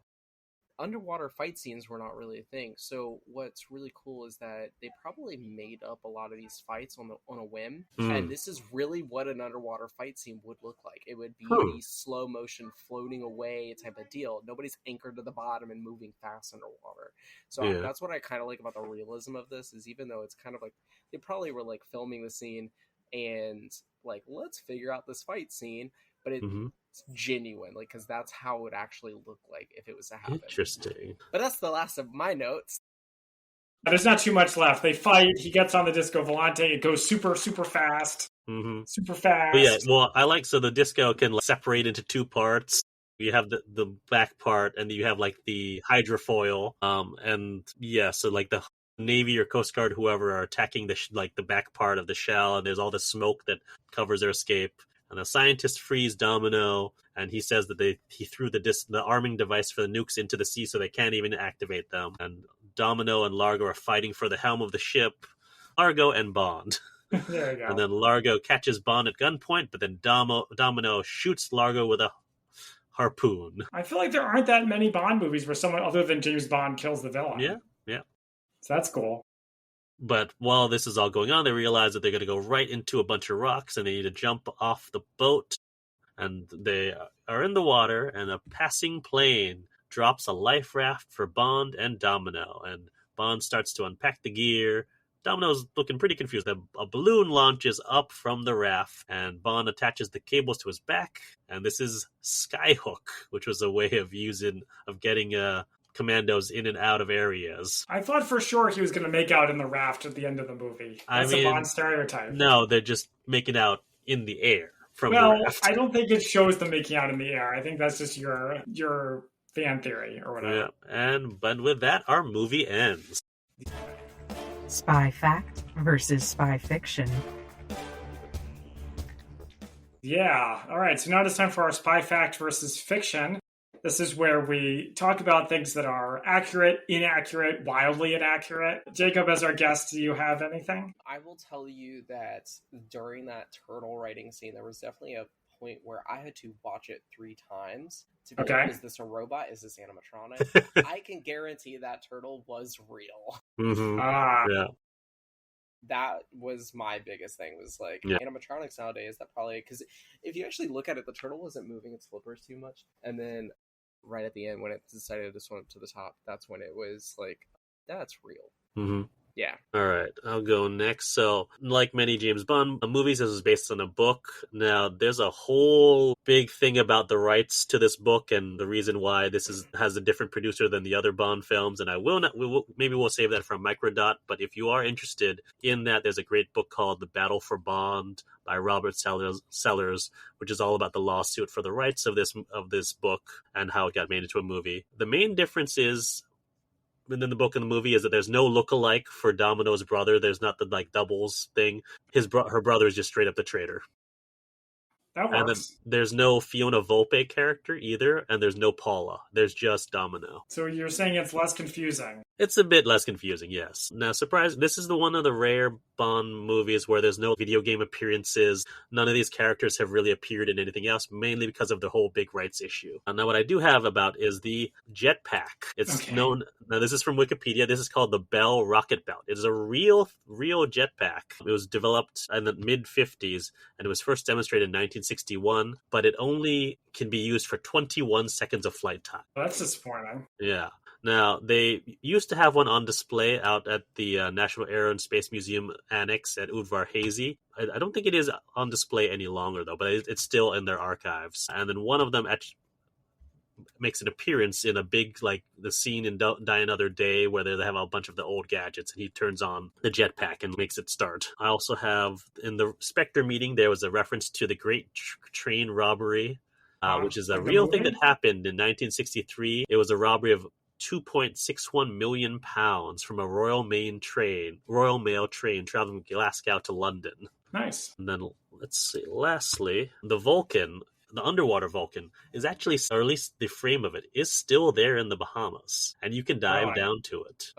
[SPEAKER 5] underwater fight scenes were not really a thing. So what's really cool is that they probably made up a lot of these fights on a whim, and this is really what an underwater fight scene would look like. It would be the slow motion floating away type of deal. Nobody's anchored to the bottom and moving fast underwater. So that's what I kind of like about the realism of this, is even though it's kind of like they probably were like filming the scene and like, let's figure out this fight scene, but it's genuine, like, because that's how it would actually look like if it was to happen.
[SPEAKER 4] Interesting.
[SPEAKER 5] But that's the last of my notes.
[SPEAKER 1] There's not too much left. They fight. He gets on the disco volante. It goes super, super fast. Super fast.
[SPEAKER 4] But yeah, well, I like, so the disco can like separate into two parts. You have the back part, and you have like the hydrofoil. And yeah, so like the Navy or Coast Guard, whoever, are attacking the back part of the shell, and there's all the smoke that covers their escape. And the scientists freeze Domino, and he says that he threw the arming device for the nukes into the sea, so they can't even activate them. And Domino and Largo are fighting for the helm of the ship. Largo and Bond.
[SPEAKER 1] There you go.
[SPEAKER 4] And then Largo catches Bond at gunpoint, but then Domino shoots Largo with a harpoon.
[SPEAKER 1] I feel like there aren't that many Bond movies where someone other than James Bond kills the villain.
[SPEAKER 4] Yeah.
[SPEAKER 1] So that's cool.
[SPEAKER 4] But while this is all going on, they realize that they're going to go right into a bunch of rocks, and they need to jump off the boat. And they are in the water, and a passing plane drops a life raft for Bond and Domino. And Bond starts to unpack the gear. Domino's looking pretty confused. A balloon launches up from the raft, and Bond attaches the cables to his back. And this is Skyhook, which was a way of getting commandos in and out of areas.
[SPEAKER 1] I thought for sure he was going to make out in the raft at the end of the movie. That's a Bond stereotype.
[SPEAKER 4] No, they're just making out in the air from the raft.
[SPEAKER 1] I don't think it shows them making out in the air. I think that's just your fan theory or whatever.
[SPEAKER 4] Yeah, but with that, our movie ends.
[SPEAKER 2] Spy fact versus spy fiction.
[SPEAKER 1] Yeah. All right. So now it's time for our spy fact versus fiction. This is where we talk about things that are accurate, inaccurate, wildly inaccurate. Jacob, as our guest, do you have anything?
[SPEAKER 5] I will tell you that during that turtle writing scene, there was definitely a point where I had to watch it 3 times to be like, is this a robot? Is this animatronic? I can guarantee that turtle was real.
[SPEAKER 4] Yeah.
[SPEAKER 5] That was my biggest thing, was like animatronics nowadays, that probably, because if you actually look at it, the turtle wasn't moving its flippers too much. And then right at the end, when it decided to swim up to the top, that's when it was like, that's real. Yeah.
[SPEAKER 4] All right, I'll go next. So, like many James Bond movies, this is based on a book. Now, there's a whole big thing about the rights to this book and the reason why this has a different producer than the other Bond films. And maybe we'll save that from Microdot. But if you are interested in that, there's a great book called The Battle for Bond by Robert Sellers, which is all about the lawsuit for the rights of this book and how it got made into a movie. The main difference is, within the book and the movie, is that there's no look-alike for Domino's brother. There's not the like doubles thing. Her brother is just straight up the traitor.
[SPEAKER 1] That works.
[SPEAKER 4] And then there's no Fiona Volpe character either, and there's no Paula. There's just Domino.
[SPEAKER 1] So you're saying it's less confusing?
[SPEAKER 4] It's a bit less confusing, yes. Now, surprise, this is one of the rare Bond movies where there's no video game appearances. None of these characters have really appeared in anything else, mainly because of the whole big rights issue. Now, what I do have about is the jetpack. It's known, now this is from Wikipedia, this is called the Bell Rocket Belt. It is a real jetpack. It was developed in the mid-50s, and it was first demonstrated in 1961, but it only can be used for 21 seconds of flight time.
[SPEAKER 1] Well, that's disappointing.
[SPEAKER 4] Yeah. Now, they used to have one on display out at the National Air and Space Museum Annex at Udvar Hazy. I don't think it is on display any longer, though, but it's still in their archives. And then one of them actually makes an appearance in a big, like, the scene in Die Another Day, where they have a bunch of the old gadgets, and he turns on the jetpack and makes it start. I also have, in the SPECTRE meeting, there was a reference to the Great Train Robbery, which is a real thing that happened in 1963. It was a robbery of 2.61 million pounds from a Royal Mail train traveling from Glasgow to London.
[SPEAKER 1] Nice.
[SPEAKER 4] And then, let's see, lastly, the Vulcan, the underwater Vulcan, is actually, or at least the frame of it, is still there in the Bahamas. And you can dive down to it.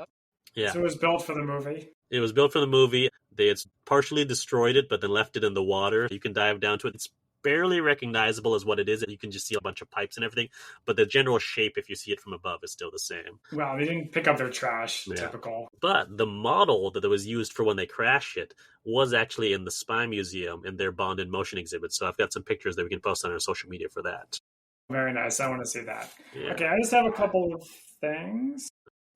[SPEAKER 4] Yeah.
[SPEAKER 1] So it was built for the movie?
[SPEAKER 4] It was built for the movie. They had partially destroyed it, but then left it in the water. You can dive down to it. It's barely recognizable as what it is. You can just see a bunch of pipes and everything, but the general shape, if you see it from above, is still the same.
[SPEAKER 1] Wow, they didn't pick up their trash.
[SPEAKER 4] Yeah.
[SPEAKER 1] Typical.
[SPEAKER 4] But the model that was used for when they crashed it was actually in the Spy Museum in their Bond in Motion exhibit. So I've got some pictures that we can post on our social media for that.
[SPEAKER 1] Very nice. I want to see that.
[SPEAKER 4] Yeah.
[SPEAKER 1] Okay, I just have a couple of things.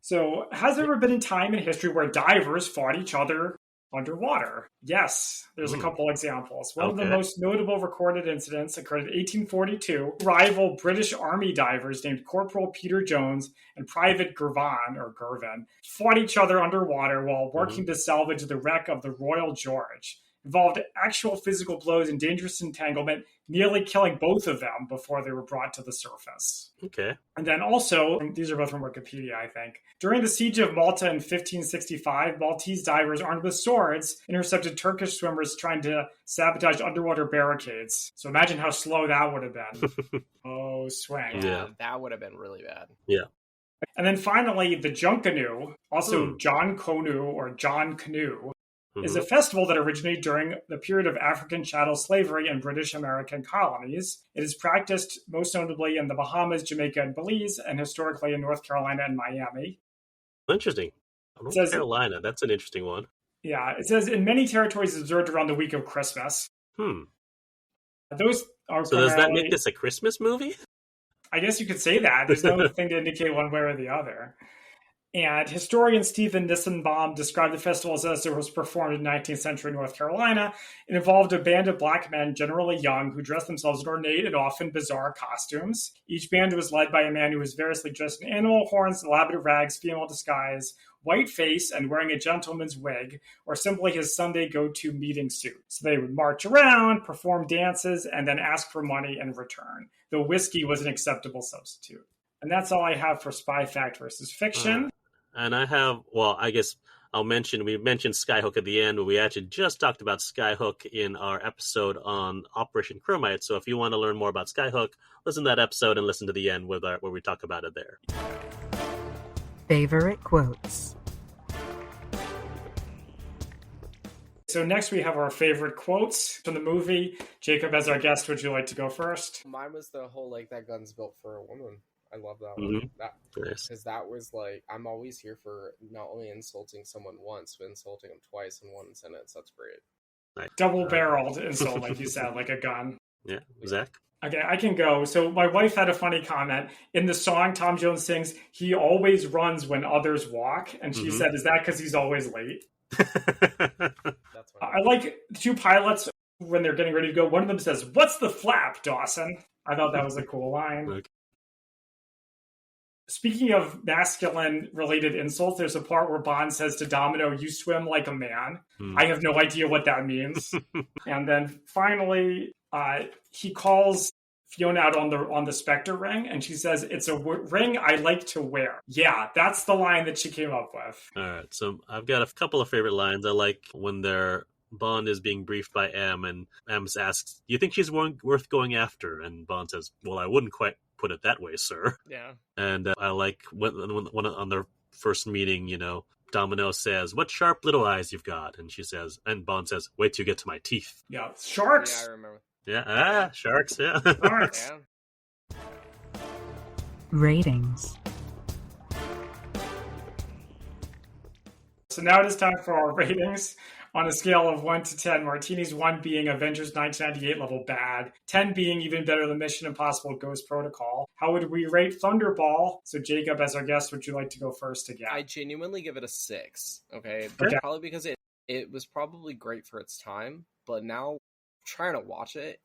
[SPEAKER 1] So, has there ever been a time in history where divers fought each other underwater? Yes, there's a couple examples. One of the most notable recorded incidents occurred in 1842. Rival British Army divers named Corporal Peter Jones and Private Gervin fought each other underwater while working to salvage the wreck of the Royal George. Involved actual physical blows and dangerous entanglement, nearly killing both of them before they were brought to the surface.
[SPEAKER 4] Okay.
[SPEAKER 1] And then also, these are both from Wikipedia, I think. During the siege of Malta in 1565, Maltese divers armed with swords intercepted Turkish swimmers trying to sabotage underwater barricades. So imagine how slow that would have been. Oh, swing.
[SPEAKER 5] Yeah, that would have been really bad.
[SPEAKER 4] Yeah.
[SPEAKER 1] And then finally, the Junkanoo, also John Canoe or John Canoe, is a festival that originated during the period of African chattel slavery in British American colonies. It is practiced most notably in the Bahamas, Jamaica, and Belize, and historically in North Carolina and Miami.
[SPEAKER 4] Interesting. North Carolina, that's an interesting one.
[SPEAKER 1] Yeah, it says in many territories observed around the week of Christmas. Those are
[SPEAKER 4] so does that make this a Christmas movie?
[SPEAKER 1] I guess you could say that. There's no thing to indicate one way or the other. And historian Stephen Nissenbaum described the festival as it was performed in 19th century North Carolina. It involved a band of black men, generally young, who dressed themselves in ornate and often bizarre costumes. Each band was led by a man who was variously dressed in animal horns, elaborate rags, female disguise, white face, and wearing a gentleman's wig, or simply his Sunday go-to meeting suit. So they would march around, perform dances, and then ask for money in return, though whiskey was an acceptable substitute. And that's all I have for Spy Fact versus Fiction.
[SPEAKER 4] And I have, well, I guess I'll mention, we mentioned Skyhook at the end, but we actually just talked about Skyhook in our episode on Operation Chromite. So if you want to learn more about Skyhook, listen to that episode and listen to the end where we talk about it there.
[SPEAKER 2] Favorite quotes.
[SPEAKER 1] So next we have our favorite quotes from the movie. Jacob, as our guest, would you like to go first?
[SPEAKER 5] Mine was the whole, like, that gun's built for a woman. I love that one. Because that was like, I'm always here for not only insulting someone once, but insulting them twice in one sentence. That's great.
[SPEAKER 4] Nice.
[SPEAKER 1] Double-barreled insult, like you said, like a gun.
[SPEAKER 4] Yeah, Zach?
[SPEAKER 1] Okay, I can go. So my wife had a funny comment. In the song Tom Jones sings, he always runs when others walk. And she said, is that because he's always late?
[SPEAKER 5] That's
[SPEAKER 1] I like two pilots when they're getting ready to go. One of them says, "What's the flap, Dawson?" I thought that was a cool line.
[SPEAKER 4] Okay.
[SPEAKER 1] Speaking of masculine-related insults, there's a part where Bond says to Domino, "You swim like a man." I have no idea what that means. And then finally, he calls Fiona out on the Spectre ring, and she says, "It's a ring I like to wear." Yeah, that's the line that she came up with.
[SPEAKER 4] All right, so I've got a couple of favorite lines. I like when Bond is being briefed by M, and M asks, "Do you think she's worth going after?" And Bond says, "Well, I wouldn't quite put it that way, sir."
[SPEAKER 5] Yeah.
[SPEAKER 4] And I like when on their first meeting, Domino says, "What sharp little eyes you've got." And Bond says, "Wait till you get to my teeth."
[SPEAKER 1] Yeah, sharks.
[SPEAKER 5] Yeah, I remember.
[SPEAKER 4] Yeah, sharks, yeah.
[SPEAKER 1] Sharks.
[SPEAKER 5] Yeah.
[SPEAKER 2] Ratings.
[SPEAKER 1] So now it is time for our ratings. On a scale of 1 to 10, martinis, 1 being Avengers 1998 level bad, 10 being even better than Mission Impossible Ghost Protocol. How would we rate Thunderball? So Jacob, as our guest, would you like to go first again?
[SPEAKER 5] I genuinely give it a 6. Okay.
[SPEAKER 1] Okay.
[SPEAKER 5] Probably because it was probably great for its time, but now trying to watch it,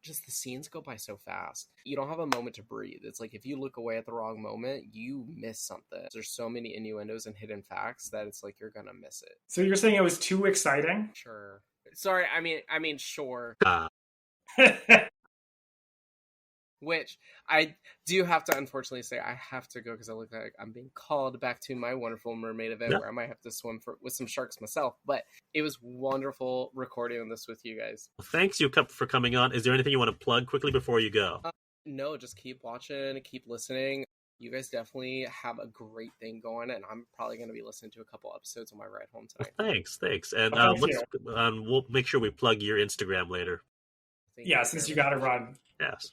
[SPEAKER 5] just the scenes go by so fast. You don't have a moment to breathe. It's like if you look away at the wrong moment, you miss something. There's so many innuendos and hidden facts that it's like you're gonna miss it.
[SPEAKER 1] So you're saying it was too exciting?
[SPEAKER 5] Sure. Sorry, I mean sure. Which I do have to unfortunately say I have to go because I look like I'm being called back to my wonderful mermaid event where I might have to swim with some sharks myself. But it was wonderful recording this with you guys.
[SPEAKER 4] Thanks, you for coming on. Is there anything you want to plug quickly before you go?
[SPEAKER 5] No, just keep watching, keep listening. You guys definitely have a great thing going, and I'm probably going to be listening to a couple episodes on my ride home tonight.
[SPEAKER 4] Thanks. And
[SPEAKER 1] Thank you.
[SPEAKER 4] we'll make sure we plug your Instagram later.
[SPEAKER 1] Yeah, since you got to run.
[SPEAKER 4] Yes.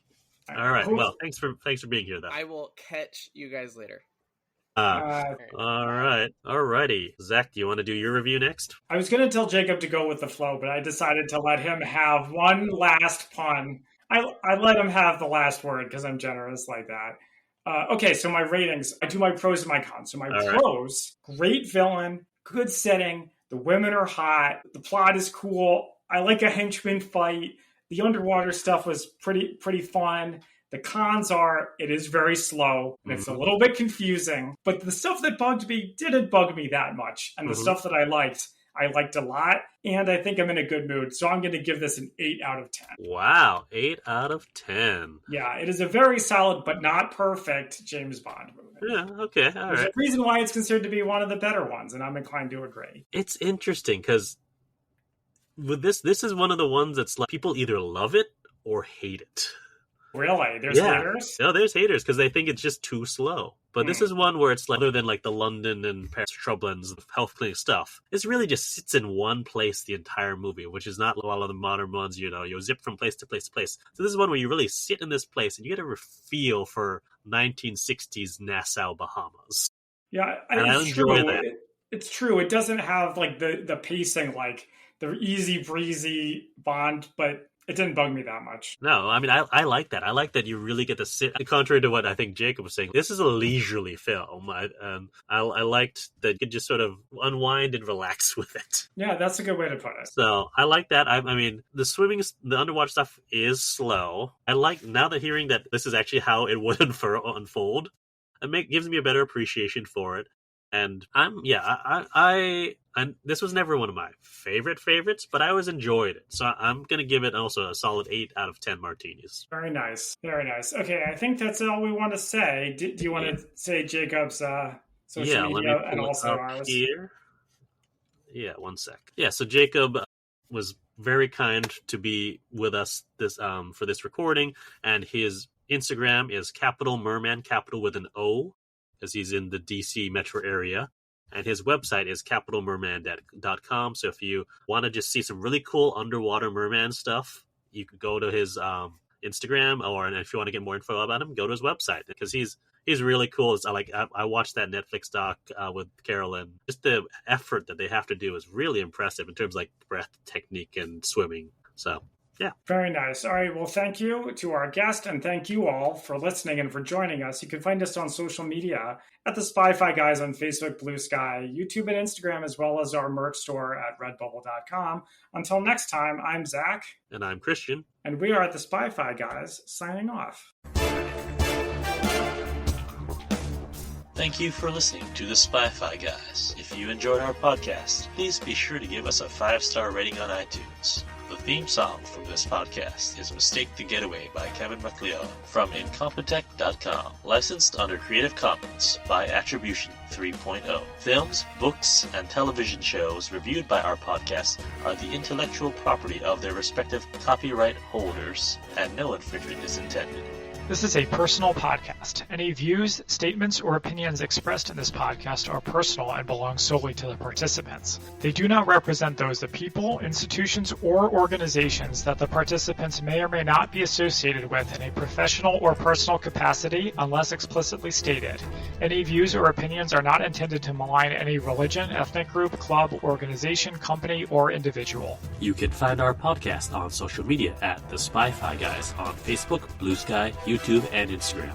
[SPEAKER 4] All right. Well, thanks for being here, though.
[SPEAKER 5] I will catch you guys later.
[SPEAKER 4] All right. Alrighty. Zach, do you want to do your review next?
[SPEAKER 1] I was going to tell Jacob to go with the flow, but I decided to let him have one last pun. I let him have the last word because I'm generous like that. Okay, so my ratings. I do my pros and my cons. So my pros, great villain, good setting, the women are hot, the plot is cool, I like a henchman fight, the underwater stuff was pretty fun. The cons are, it is very slow, and it's a little bit confusing, but the stuff that bugged me didn't bug me that much, and the stuff that I liked a lot, and I think I'm in a good mood, so I'm going to give this an 8 out of 10.
[SPEAKER 4] Wow, 8 out of 10.
[SPEAKER 1] Yeah, it is a very solid, but not perfect James Bond movie.
[SPEAKER 4] Yeah, okay, all right.
[SPEAKER 1] There's a reason why it's considered to be one of the better ones, and I'm inclined to agree.
[SPEAKER 4] It's interesting, because with this is one of the ones that's like, people either love it or hate it.
[SPEAKER 1] Really? There's haters?
[SPEAKER 4] No, there's haters because they think it's just too slow. But this is one where it's like, other than like the London and Paris Troublins health clinic stuff, this really just sits in one place the entire movie, which is not a lot of the modern ones, you zip from place to place to place. So this is one where you really sit in this place and you get a feel for 1960s Nassau, Bahamas.
[SPEAKER 1] Yeah,
[SPEAKER 4] I enjoy that.
[SPEAKER 1] It's true. It doesn't have like the pacing, like the easy breezy Bond, but it didn't bug me that much.
[SPEAKER 4] No, I mean, I like that. I like that you really get to sit. Contrary to what I think Jacob was saying, this is a leisurely film. I liked that you could just sort of unwind and relax with it.
[SPEAKER 1] Yeah, that's a good way to put it.
[SPEAKER 4] So I like that. I mean, the underwater stuff is slow. I like, now that hearing that this is actually how it would unfold, gives me a better appreciation for it. And this was never one of my favorites, but I always enjoyed it. So I'm going to give it also a solid 8 out of 10 martinis.
[SPEAKER 1] Very nice. Very nice. Okay, I think that's all we want to say. Do you want to say Jacob's social media and also ours?
[SPEAKER 4] Here. Yeah, one sec. Yeah, so Jacob was very kind to be with us for this recording, and his Instagram is Capitol Merman, capital with an O, as he's in the DC metro area. And his website is capitalmerman.com. So if you want to just see some really cool underwater merman stuff, you could go to his Instagram, and if you want to get more info about him, go to his website, because he's really cool. I watched that Netflix doc with Carolyn. Just the effort that they have to do is really impressive in terms of like breath technique and swimming. So yeah.
[SPEAKER 1] Very nice. All right. Well, thank you to our guest, and thank you all for listening and for joining us. You can find us on social media at the Spy-Fi Guys on Facebook, Blue Sky, YouTube, and Instagram, as well as our merch store at redbubble.com. Until next time, I'm Zach.
[SPEAKER 4] And I'm Christian.
[SPEAKER 1] And we are at the Spy-Fi Guys, signing off.
[SPEAKER 6] Thank you for listening to the Spy-Fi Guys. If you enjoyed our podcast, please be sure to give us a 5-star rating on iTunes. The theme song from this podcast is Mistake the Getaway by Kevin MacLeod from Incompetech.com. Licensed under Creative Commons by Attribution 3.0. Films, books, and television shows reviewed by our podcast are the intellectual property of their respective copyright holders, and no infringement is intended.
[SPEAKER 3] This is a personal podcast. Any views, statements, or opinions expressed in this podcast are personal and belong solely to the participants. They do not represent those of people, institutions, or organizations that the participants may or may not be associated with in a professional or personal capacity unless explicitly stated. Any views or opinions are not intended to malign any religion, ethnic group, club, organization, company, or individual.
[SPEAKER 6] You can find our podcast on social media at The Spy-Fi Guys on Facebook, Blue Sky, YouTube, and Instagram.